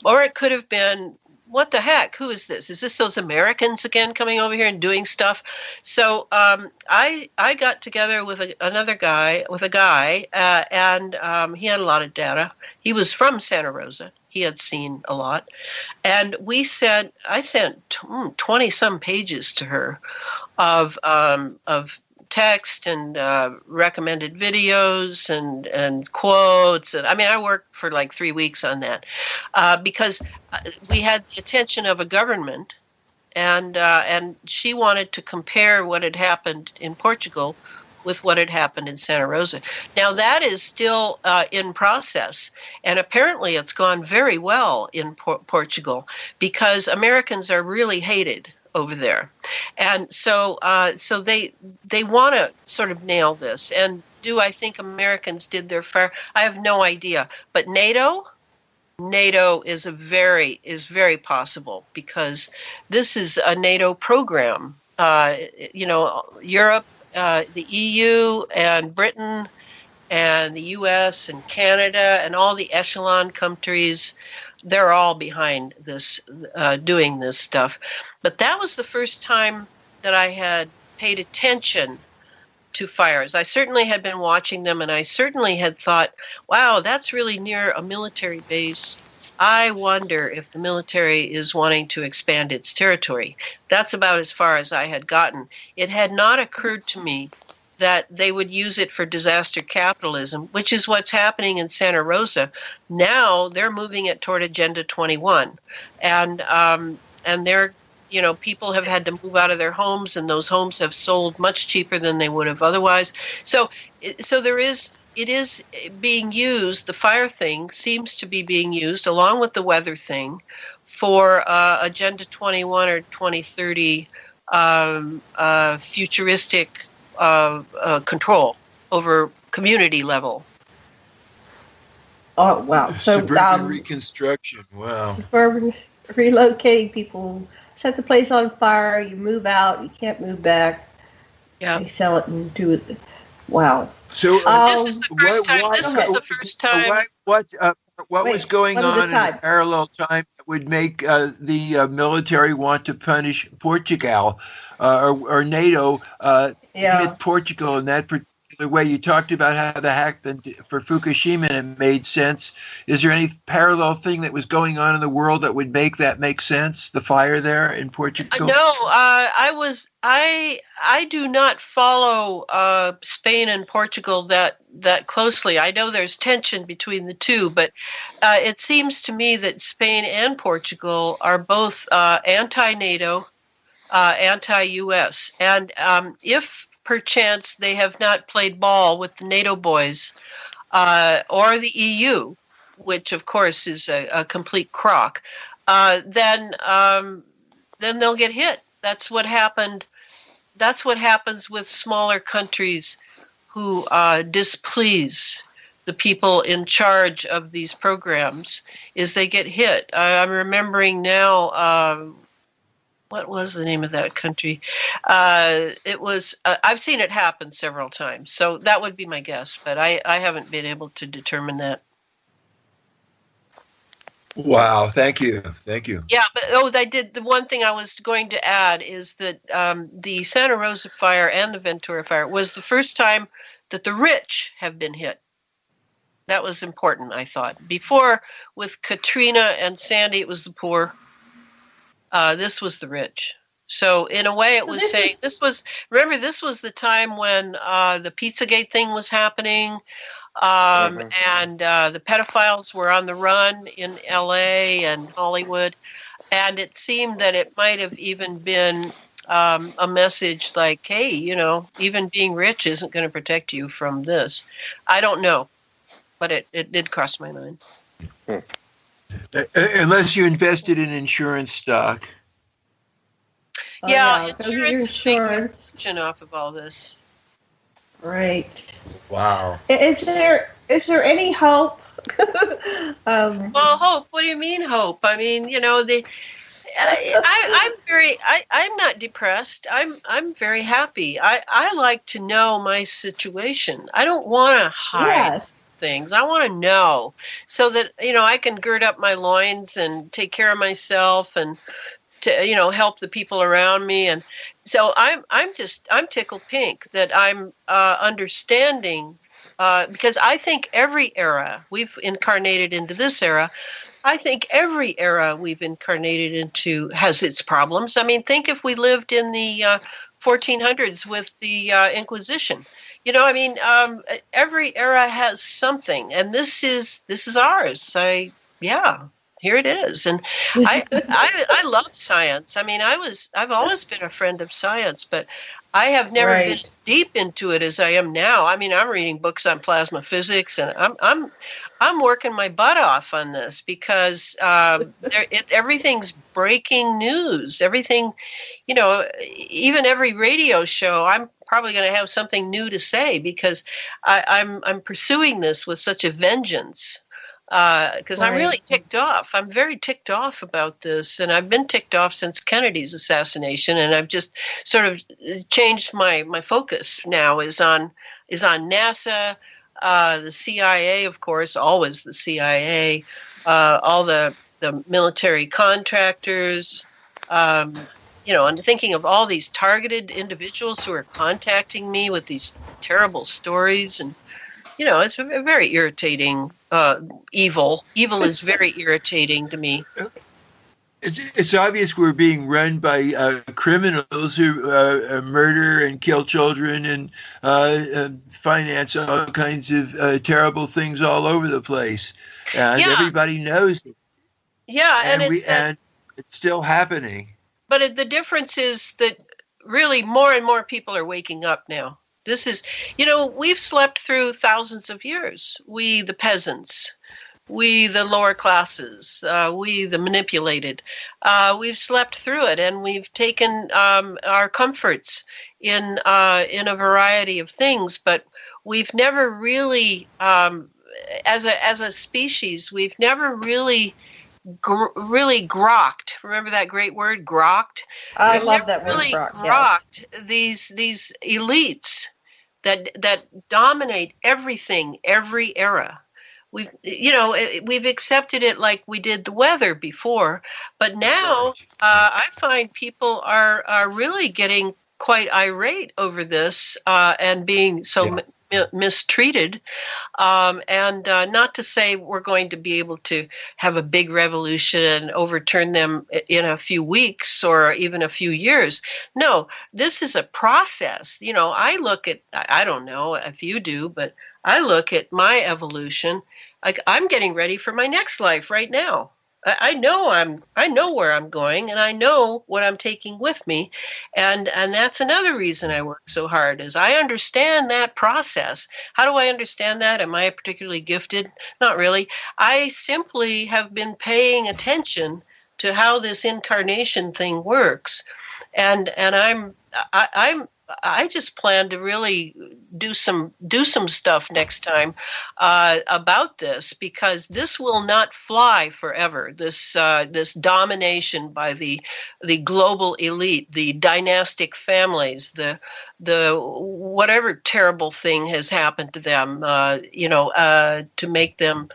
Or it could have been, what the heck? Who is this? Is this those Americans again coming over here and doing stuff? So I got together with a guy, and he had a lot of data. He was from Santa Rosa. He had seen a lot. And I sent 20-some pages to her of text and recommended videos and quotes. And I worked for like 3 weeks on that because we had the attention of a government, and she wanted to compare what had happened in Portugal with what had happened in Santa Rosa. Now, that is still in process, and apparently it's gone very well in Portugal, because Americans are really hated over there. And so they want to sort of nail this. And do I think Americans did their fair? I have no idea. But NATO is very possible, because this is a NATO program. Europe, the EU and Britain and the US and Canada and all the echelon countries, they're all behind this, doing this stuff. But that was the first time that I had paid attention to fires. I certainly had been watching them, and I certainly had thought, wow, that's really near a military base. I wonder if the military is wanting to expand its territory. That's about as far as I had gotten. It had not occurred to me that they would use it for disaster capitalism, which is what's happening in Santa Rosa. Now they're moving it toward Agenda 21. And they're, people have had to move out of their homes, and those homes have sold much cheaper than they would have otherwise. So it is being used, the fire thing seems to be being used along with the weather thing for Agenda 21 or 2030 futuristic control over community level. Oh, wow. So suburban reconstruction. Wow. Suburban relocating people, set the place on fire, you move out, you can't move back. Yeah. They sell it and do it. Wow. So this is the first time. This was the first time. What was going on in parallel time that would make the military want to punish Portugal or NATO hit Portugal in that particular way? You talked about how that happened for Fukushima and it made sense. Is there any parallel thing that was going on in the world that would make that make sense? The fire there in Portugal? No, I do not follow Spain and Portugal that closely. I know there's tension between the two, but it seems to me that Spain and Portugal are both anti-NATO, anti-US. And if perchance they have not played ball with the NATO boys or the EU, which of course is a complete crock, then they'll get hit. That's what happened. That's what happens with smaller countries who displease the people in charge of these programs, is they get hit. I'm remembering now, what was the name of that country? It was, I've seen it happen several times, so that would be my guess, but I haven't been able to determine that. Wow, thank you. Yeah, but the one thing I was going to add is that the Santa Rosa fire and the Ventura fire was the first time that the rich have been hit. That was important, I thought. Before, with Katrina and Sandy, it was the poor. This was the rich. So in a way, it was saying this was the time when the Pizzagate thing was happening. And the pedophiles were on the run in LA and Hollywood. And it seemed that it might have even been a message like, hey, even being rich isn't going to protect you from this. I don't know, but it did cross my mind. Unless you invested in insurance stock. Insurance is making a fortune off of all this. Right. Wow. Is there any hope? Well, hope. What do you mean hope? I mean, I'm not depressed. I'm very happy. I like to know my situation. I don't want to hide things. I want to know so that I can gird up my loins and take care of myself and to help the people around me. And so I'm tickled pink that I'm understanding, because I think every era we've incarnated into this era, I think every era we've incarnated into has its problems. I mean, think if we lived in the 1400s with the Inquisition. Every era has something, and this is ours. Here it is. And I love science. I mean, I've always been a friend of science, but I have never been as deep into it as I am now. I mean, I'm reading books on plasma physics, and I'm working my butt off on this because everything's breaking news. Everything, even every radio show, I'm probably going to have something new to say because I'm pursuing this with such a vengeance. Because I'm really ticked off. I'm very ticked off about this, and I've been ticked off since Kennedy's assassination. And I've just sort of changed my focus now is on NASA, the CIA, of course, always the CIA, all the military contractors. I'm thinking of all these targeted individuals who are contacting me with these terrible stories and. it's a very irritating evil. Evil is very irritating to me. It's obvious we're being run by criminals who murder and kill children and finance all kinds of terrible things all over the place. And everybody knows it. Yeah, and it's still happening. But the difference is that really more and more people are waking up now. This is, we've slept through thousands of years. We, the peasants, we, the lower classes, we, the manipulated, we've slept through it, and we've taken our comforts in a variety of things. But we've never really, as a species, we've never really grokked. Remember that great word, grokked? I love that word, really grokked these elites that dominate everything, every era. We've accepted it like we did the weather before, but now I find people are really getting quite irate over this and being so mistreated. And not to say we're going to be able to have a big revolution and overturn them in a few weeks or even a few years. No, this is a process. I look at, I don't know if you do, but I look at my evolution. Like, I'm getting ready for my next life right now. I know where I'm going, and I know what I'm taking with me, and that's another reason I work so hard, is I understand that process. How do I understand that? Am I particularly gifted? Not really. I simply have been paying attention to how this incarnation thing works, and I just plan to really do some stuff next time about this, because this will not fly forever. This domination by the global elite, the dynastic families, the whatever terrible thing has happened to them, to make them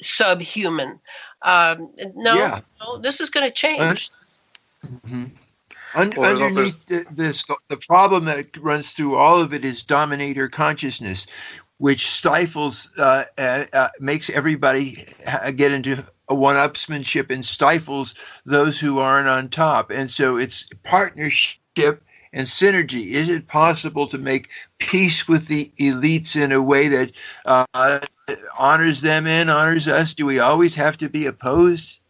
subhuman. No, this is going to change. Mm-hmm. Underneath this, the problem that runs through all of it is dominator consciousness, which stifles, makes everybody get into a one-upsmanship and stifles those who aren't on top. And so it's partnership and synergy. Is it possible to make peace with the elites in a way that honors them and honors us? Do we always have to be opposed?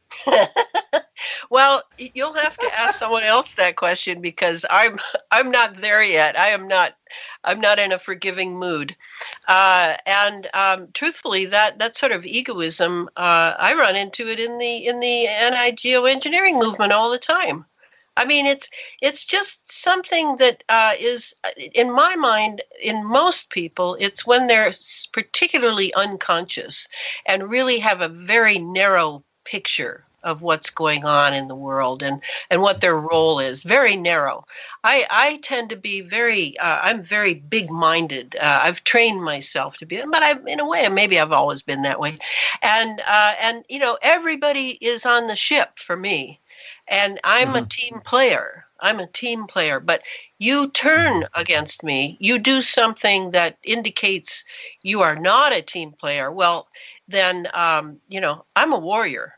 Well, you'll have to ask someone else that question, because I'm not there yet. I'm not in a forgiving mood. And truthfully, that sort of egoism, I run into it in the anti-geoengineering movement all the time. I mean, it's just something that is, in my mind, in most people, it's when they're particularly unconscious and really have a very narrow picture of what's going on in the world and what their role is. Very narrow. I tend to be I'm very big-minded. I've trained myself to be, but in a way, maybe I've always been that way. And everybody is on the ship for me. And I'm a team player. But you turn against me, you do something that indicates you are not a team player. Well, then, I'm a warrior.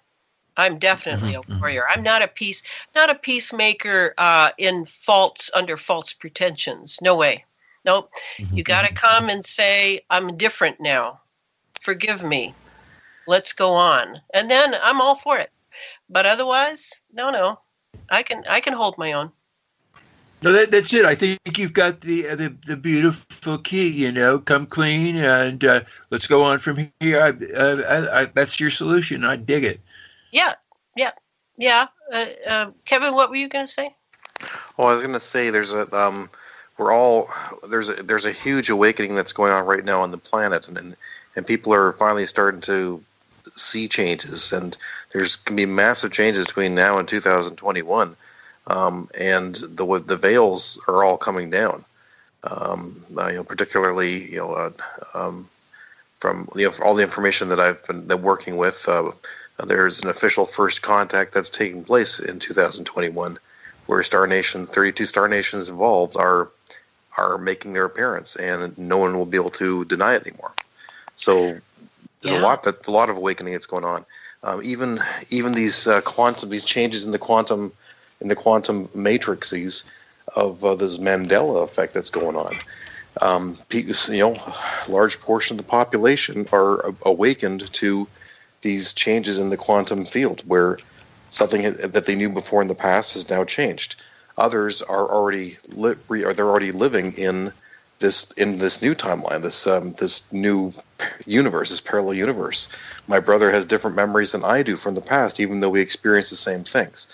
I'm definitely a warrior. I'm not a peacemaker under false pretensions. No way. Nope. You got to come and say, I'm different now. Forgive me. Let's go on. And then I'm all for it. But otherwise, no. I can hold my own. No, that's it. I think you've got the beautiful key. Come clean and let's go on from here. That's your solution. I dig it. Yeah. Kevin, what were you going to say? Well, I was going to say there's a huge awakening that's going on right now on the planet, and people are finally starting to see changes, and there's going to be massive changes between now and 2021, and the veils are all coming down. Particularly, from all the information that I've been working with. There's an official first contact that's taking place in 2021, where 32 star nations involved are making their appearance, and no one will be able to deny it anymore. So there's a lot of awakening that's going on. Even these these changes in the quantum matrices of this Mandela effect that's going on. Large portion of the population are awakened to these changes in the quantum field, where something that they knew before in the past has now changed. Others are already living in this new timeline, this new universe, this parallel universe. My brother has different memories than I do from the past, even though we experience the same things.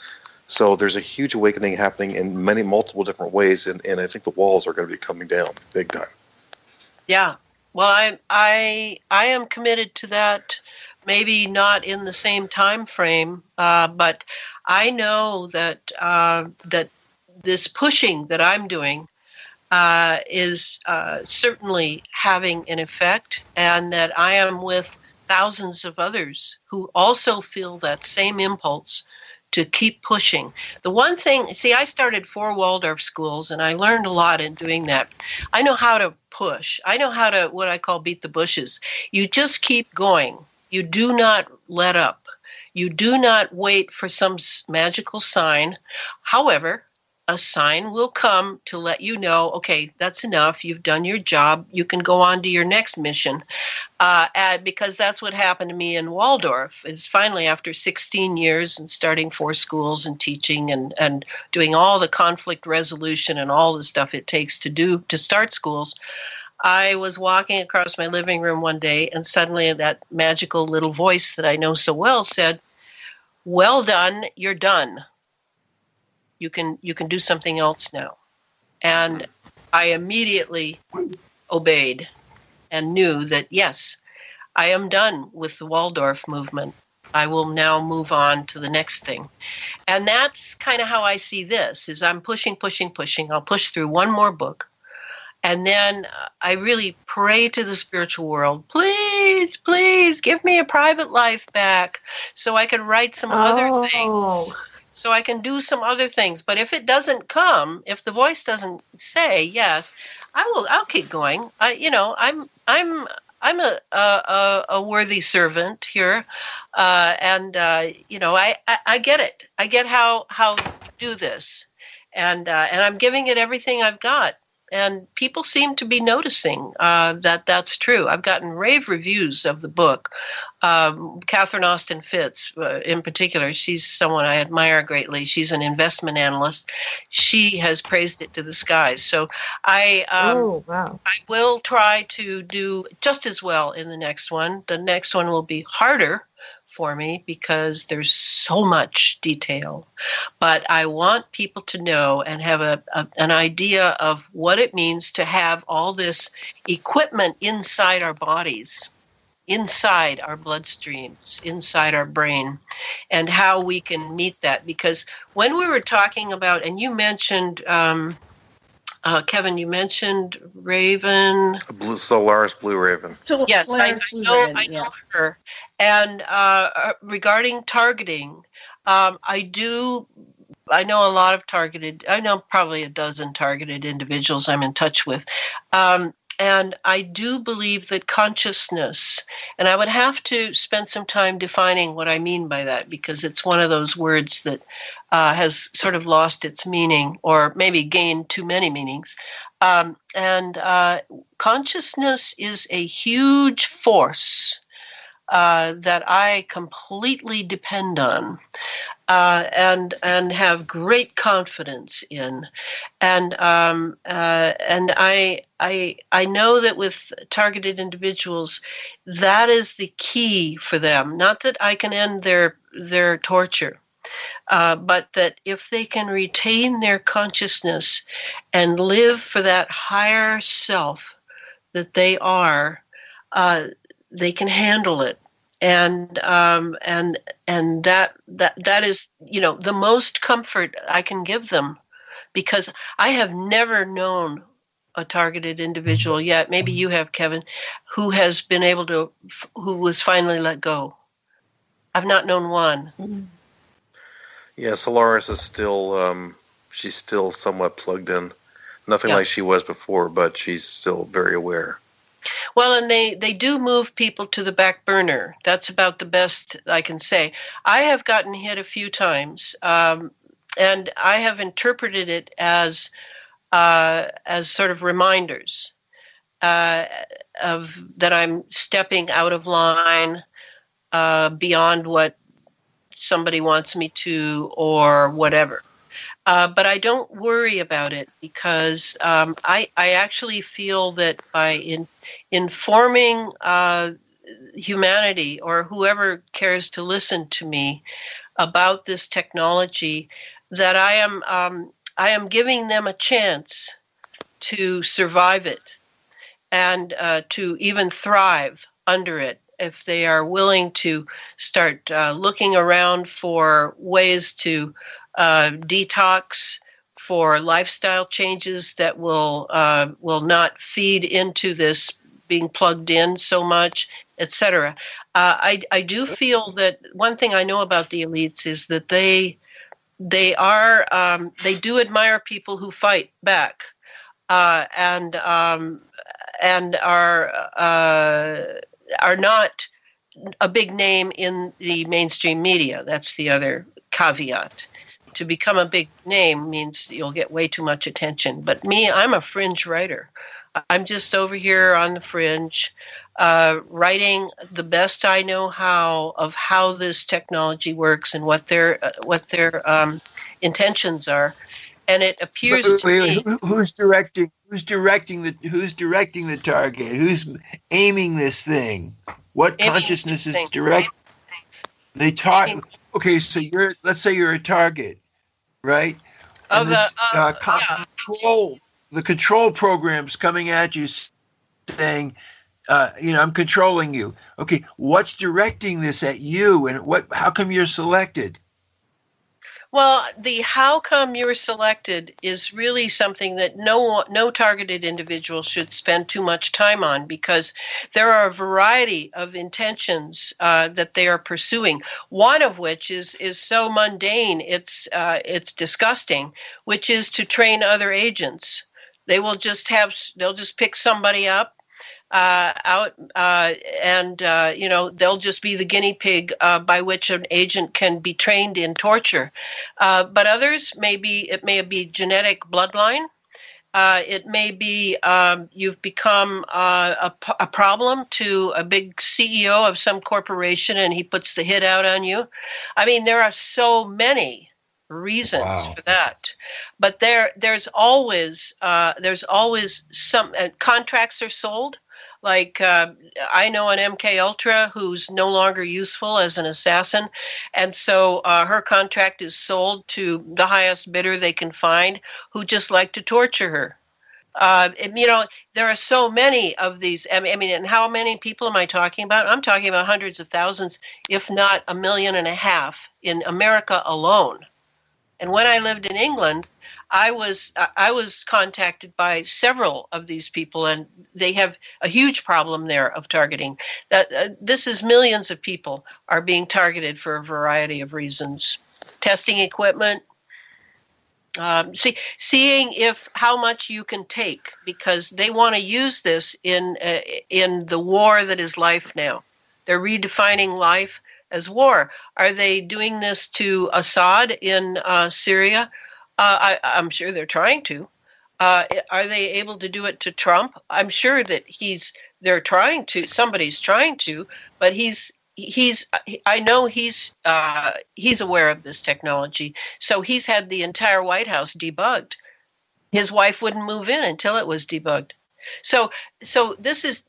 So there's a huge awakening happening in multiple different ways, and I think the walls are going to be coming down big time. Yeah. Well, I am committed to that. Maybe not in the same time frame, but I know that that this pushing that I'm doing is certainly having an effect, and that I am with thousands of others who also feel that same impulse to keep pushing. The one thing, I started 4 Waldorf schools, and I learned a lot in doing that. I know how to push. I know how to, what I call, beat the bushes. You just keep going. You do not let up. You do not wait for some magical sign. However, a sign will come to let you know, okay, that's enough. You've done your job. You can go on to your next mission. Because that's what happened to me in Waldorf, is finally after 16 years and starting 4 schools and teaching and doing all the conflict resolution and all the stuff it takes to start schools, I was walking across my living room one day, and suddenly that magical little voice that I know so well said, "Well done, you're done. You can do something else now." And I immediately obeyed and knew that, yes, I am done with the Waldorf movement. I will now move on to the next thing. And that's kind of how I see this, is I'm pushing. I'll push through one more book. And then I really pray to the spiritual world, please, please give me a private life back so I can write some other things. So I can do some other things. But if it doesn't come, if the voice doesn't say yes, I'll keep going. I'm a worthy servant here, and I get it. I get how to do this, and I'm giving it everything I've got. And people seem to be noticing that that's true. I've gotten rave reviews of the book. Catherine Austin Fitz, in particular, she's someone I admire greatly. She's an investment analyst. She has praised it to the skies. So I will try to do just as well in the next one. The next one will be harder for me because there's so much detail. But I want people to know and have an idea of what it means to have all this equipment inside our bodies, inside our bloodstreams, inside our brain, and how we can meet that. Because when we were talking about, and you mentioned, Kevin, you mentioned Raven. Solaris Blue Raven. Yes, I know her. And regarding targeting, I know a lot of I know probably a dozen targeted individuals I'm in touch with. And I do believe that consciousness, and I would have to spend some time defining what I mean by that, because it's one of those words that has sort of lost its meaning, or maybe gained too many meanings. And consciousness is a huge force that I completely depend on. And have great confidence in, and I know that with targeted individuals, that is the key for them. Not that I can end their torture, but that if they can retain their consciousness and live for that higher self that they are, they can handle it. And that is, the most comfort I can give them, because I have never known a targeted individual yet. Maybe you have, Kevin, who has been able to, who was finally let go. I've not known one. Yeah, Solaris is still, she's still somewhat plugged in. Nothing like she was before, but she's still very aware. Well, and they do move people to the back burner. That's about the best I can say. I have gotten hit a few times, and I have interpreted it as sort of reminders of that I'm stepping out of line, beyond what somebody wants me to, or whatever. But I don't worry about it, because I actually feel that by informing humanity, or whoever cares to listen to me, about this technology, that I am giving them a chance to survive it, and to even thrive under it, if they are willing to start looking around for ways to detox, for lifestyle changes that will not feed into this being plugged in so much, etc. I do feel that one thing I know about the elites is that they do admire people who fight back, and are not a big name in the mainstream media. That's the other caveat. To become a big name means you'll get way too much attention. But me, I'm a fringe writer. I'm just over here on the fringe, writing the best I know how of how this technology works and what their intentions are. And it appears to me, who's directing the target? Who's aiming this thing? What consciousness is directing? They target. Okay, so let's say you're a target, right? And the control program's coming at you, saying, I'm controlling you. Okay, what's directing this at you, and how come you're selected? Well, the how come you're selected is really something that no targeted individual should spend too much time on, because there are a variety of intentions that they are pursuing. One of which is so mundane, it's disgusting, which is to train other agents. They'll just pick somebody up out, and they'll just be the guinea pig by which an agent can be trained in torture. But others, it may be genetic bloodline. It may be you've become a problem to a big CEO of some corporation, and he puts the hit out on you. I mean, there are so many reasons for that, but there's always some contracts are sold. Like I know an MK Ultra who's no longer useful as an assassin, and so her contract is sold to the highest bidder they can find, who just like to torture her. There are so many of these. I mean, and how many people am I talking about? I'm talking about hundreds of thousands, if not 1.5 million in America alone. And when I lived in England, I was contacted by several of these people, and they have a huge problem there of targeting. This is millions of people are being targeted for a variety of reasons. Testing equipment, seeing how much you can take, because they want to use this in the war that is life now. They're redefining life as war. Are they doing this to Assad in Syria? I'm sure they're trying to. Are they able to do it to Trump? I'm sure that they're trying to. Somebody's trying to, but I know he's aware of this technology. So he's had the entire White House debugged. His wife wouldn't move in until it was debugged. So this is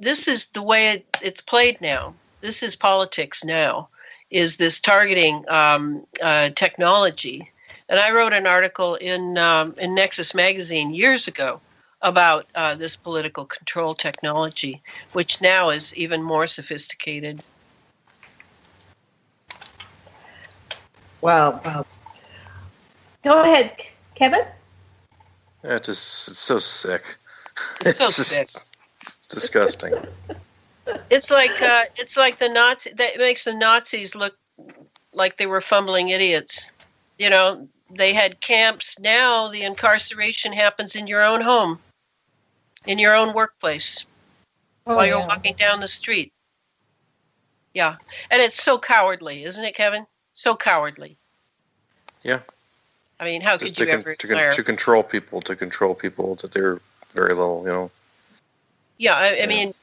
the way it's played now. This is politics now. Is this targeting technology? And I wrote an article in Nexus magazine years ago about this political control technology, which now is even more sophisticated. Wow. Go ahead, Kevin. Yeah, it's so sick. It's so sick. It's disgusting. It's like the Nazi. That makes the Nazis look like they were fumbling idiots. They had camps. Now the incarceration happens in your own home, in your own workplace. while you're walking down the street. Yeah. And it's so cowardly, isn't it, Kevin? So cowardly. Yeah. I mean, how just could you ever to control people that they're very low, you know? Yeah, I mean,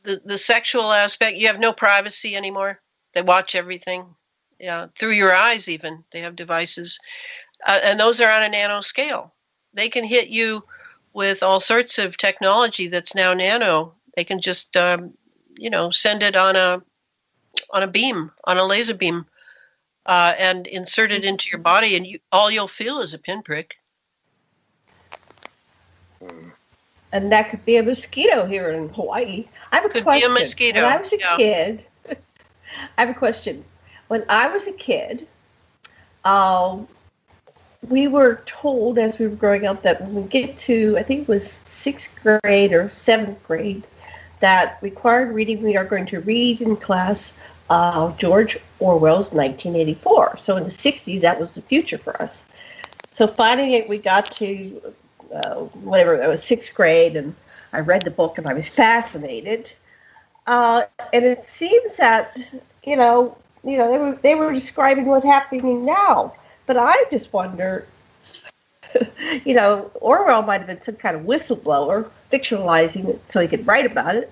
the sexual aspect, you have no privacy anymore. They watch everything. Yeah, through your eyes even. They have devices. And those are on a nano scale. They can hit you with all sorts of technology that's now nano. They can just, send it on a beam, on a laser beam, and insert it into your body, and all you'll feel is a pinprick. And that could be a mosquito here in Hawaii. I have a question. Could be a mosquito. When I was a kid, I have a question. When I was a kid, we were told as we were growing up that when we get to, I think it was 6th grade or 7th grade, that required reading, we are going to read in class George Orwell's 1984. So in the 60s, that was the future for us. So finally, we got to whatever, it was 6th grade, and I read the book, and I was fascinated. And it seems that, they were describing what's happening now. But I just wonder, Orwell might have been some kind of whistleblower, fictionalizing it so he could write about it.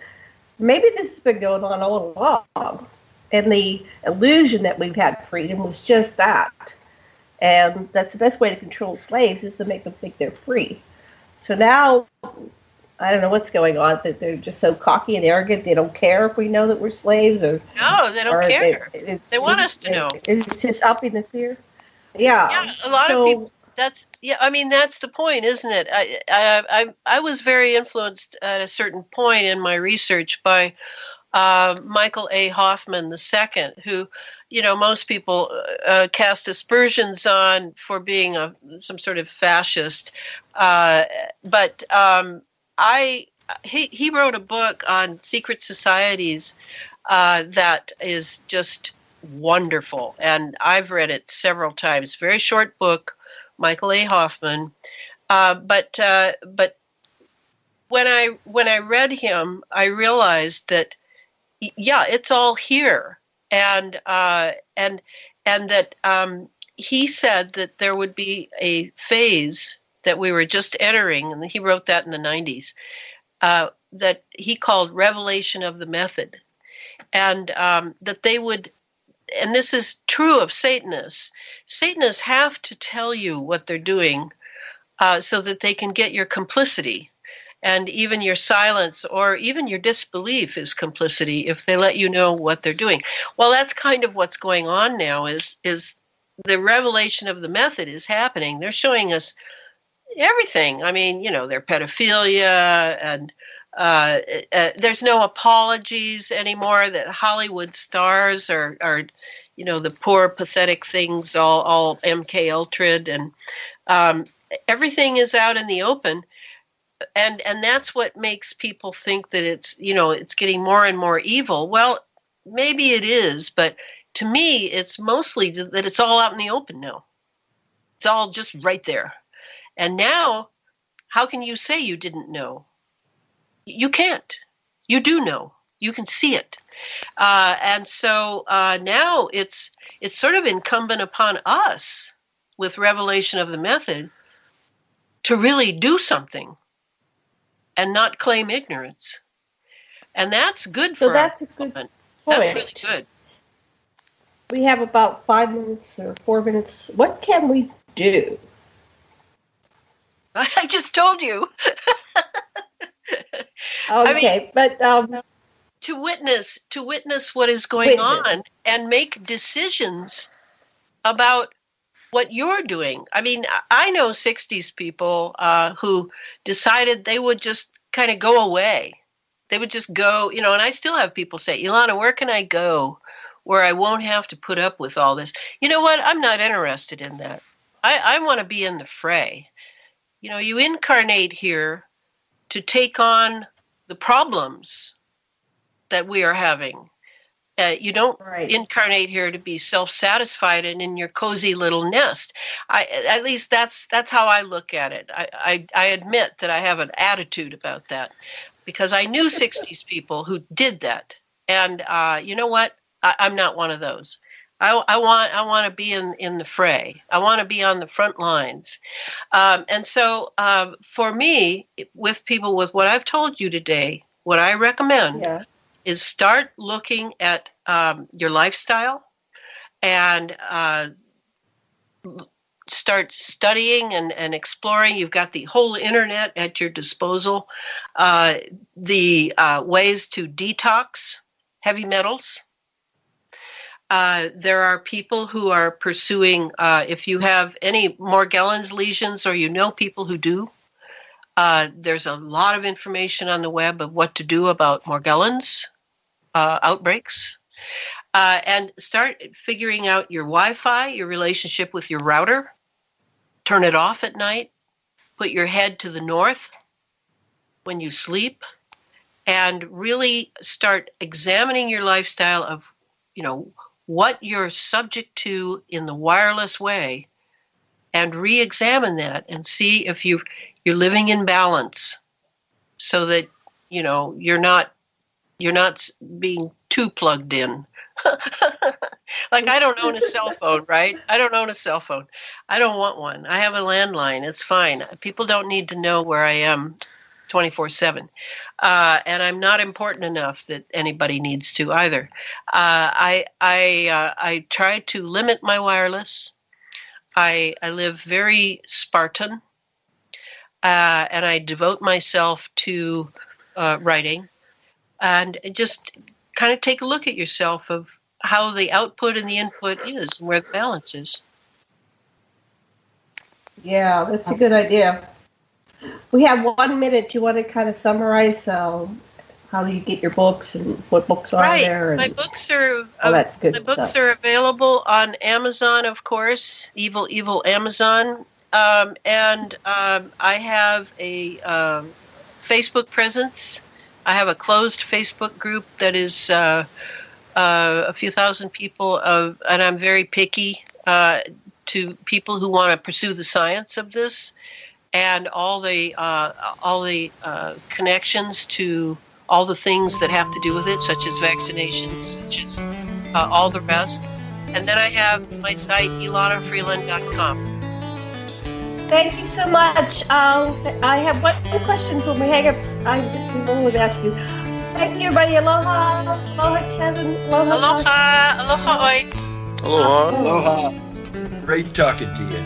Maybe this has been going on all along. And the illusion that we've had freedom was just that. And that's the best way to control slaves, is to make them think they're free. So now, I don't know what's going on, that they're just so cocky and arrogant, they don't care if we know that we're slaves. No, they don't care. They want us to know. It's just upping the fear. Yeah, a lot of people. That's the point, isn't it? I was very influenced at a certain point in my research by Michael A. Hoffman II, who, most people cast aspersions on for being some sort of fascist, but he wrote a book on secret societies that is just wonderful, and I've read it several times. Very short book, Michael A. Hoffman. But when I read him, I realized that it's all here, and that he said that there would be a phase that we were just entering, and he wrote that in the 90s, that he called revelation of the method, and that they would. And this is true of Satanists. Satanists have to tell you what they're doing so that they can get your complicity. And even your silence or even your disbelief is complicity if they let you know what they're doing. Well, that's kind of what's going on now, is the revelation of the method is happening. They're showing us everything. I mean, their pedophilia, and there's no apologies anymore, that Hollywood stars are the poor, pathetic things, all MK Ultra'd, and everything is out in the open. And that's what makes people think that it's getting more and more evil. Well, maybe it is, but to me, it's mostly that it's all out in the open now. It's all just right there. And now, how can you say you didn't know? You can't. You do know. You can see it. And so now it's sort of incumbent upon us, with revelation of the method, to really do something and not claim ignorance. And that's good for that's a good point. That's really good. We have about 5 minutes or 4 minutes. What can we do? I just told you. Okay, but to witness what is going on and make decisions about what you're doing. I mean, I know 60s people who decided they would just kind of go away. They would just go, and I still have people say, Elana, where can I go where I won't have to put up with all this? You know what? I'm not interested in that. I want to be in the fray. You incarnate here to take on the problems that we are having. You don't incarnate here to be self-satisfied and in your cozy little nest. At least that's how I look at it. I admit that I have an attitude about that. because I knew 60s people who did that. And you know what? I'm not one of those. I want to be in the fray. I want to be on the front lines. And so for me, with people with what I've told you today, what I recommend is start looking at your lifestyle and start studying and exploring. You've got the whole internet at your disposal. The ways to detox heavy metals. There are people who are pursuing, if you have any Morgellons lesions or you know people who do, there's a lot of information on the web of what to do about Morgellons outbreaks. And start figuring out your Wi-Fi, your relationship with your router. Turn it off at night. Put your head to the north when you sleep. And really start examining your lifestyle of, what you're subject to in the wireless way, and re-examine that and see if you're living in balance, so that you're not being too plugged in. Like, I don't own a cell phone, right? I don't own a cell phone. I don't want one. I have a landline. It's fine. People don't need to know where I am 24/7. And I'm not important enough that anybody needs to either. I try to limit my wireless. I live very Spartan, and I devote myself to writing, and just kind of take a look at yourself of how the output and the input is and where the balance is. Yeah, that's a good idea. We have 1 minute. Do you want to kind of summarize how you get your books and what books are there? And my books are available on Amazon, of course. Evil Amazon, and I have a Facebook presence. I have a closed Facebook group that is a few thousand people and I'm very picky to people who want to pursue the science of this. And all the connections to all the things that have to do with it, such as vaccinations, such as all the rest. And then I have my site, ElanaFreeland.com. Thank you so much. I have one question when we hang up. I just wanted to ask you. Thank you, everybody. Aloha. Aloha, Kevin. Aloha. Aloha. Aloha. Aloha. Aloha. Great talking to you.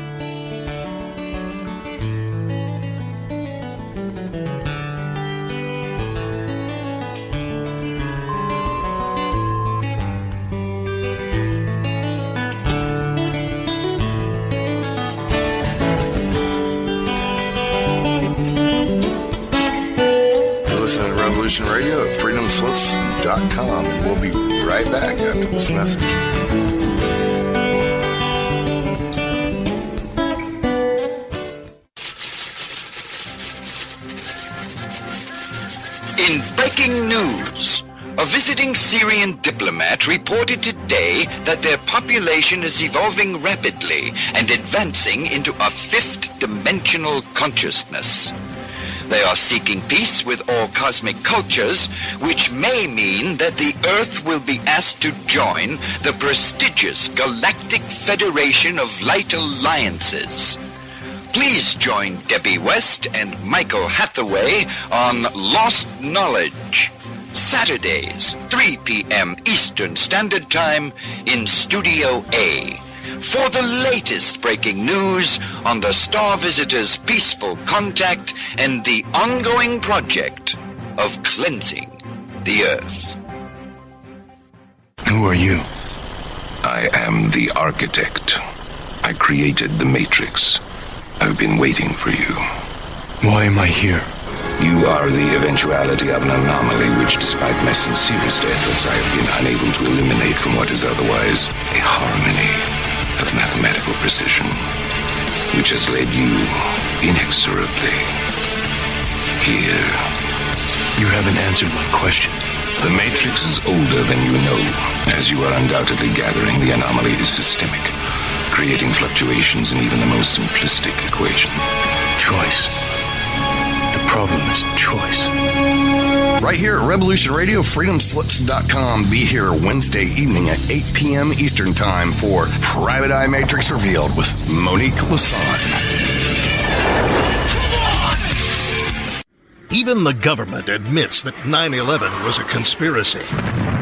Revolution Radio at freedomslips.com, and we'll be right back after this message. In breaking news, a visiting Syrian diplomat reported today that their population is evolving rapidly and advancing into a fifth-dimensional consciousness. They are seeking peace with all cosmic cultures, which may mean that the Earth will be asked to join the prestigious Galactic Federation of Light Alliances. Please join Debbie West and Michael Hathaway on Lost Knowledge, Saturdays, 3 p.m. Eastern Standard Time in Studio A, for the latest breaking news on the Star Visitor's peaceful contact and the ongoing project of cleansing the Earth. Who are you? I am the architect. I created the Matrix. I've been waiting for you. Why am I here? You are the eventuality of an anomaly which, despite my sincerest efforts, I have been unable to eliminate from what is otherwise a harmony of mathematical precision, which has led you inexorably here. You haven't answered my question. The Matrix is older than you know. As you are undoubtedly gathering, the anomaly is systemic, creating fluctuations in even the most simplistic equation. Choice. The problem is choice. Right here at Revolution Radio, freedomslips.com. Be here Wednesday evening at 8 p.m. Eastern Time for Private Eye Matrix Revealed with Monique Lessin. Even the government admits that 9/11 was a conspiracy.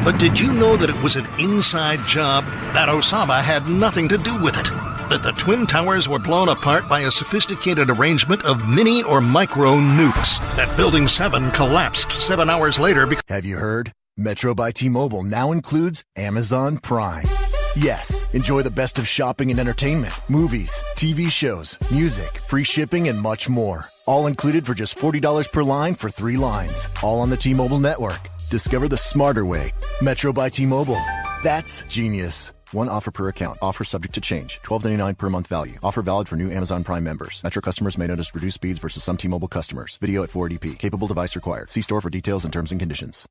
But did you know that it was an inside job? That Osama had nothing to do with it? That the Twin Towers were blown apart by a sophisticated arrangement of mini or micro nukes? That Building 7 collapsed 7 hours later because... Have you heard? Metro by T-Mobile now includes Amazon Prime. Yes, enjoy the best of shopping and entertainment, movies, TV shows, music, free shipping, and much more. All included for just $40 per line for 3 lines. All on the T-Mobile network. Discover the smarter way. Metro by T-Mobile. That's genius. One offer per account. Offer subject to change. $12.99 per month value. Offer valid for new Amazon Prime members. Metro customers may notice reduced speeds versus some T-Mobile customers. Video at 480p. Capable device required. See store for details and terms and conditions.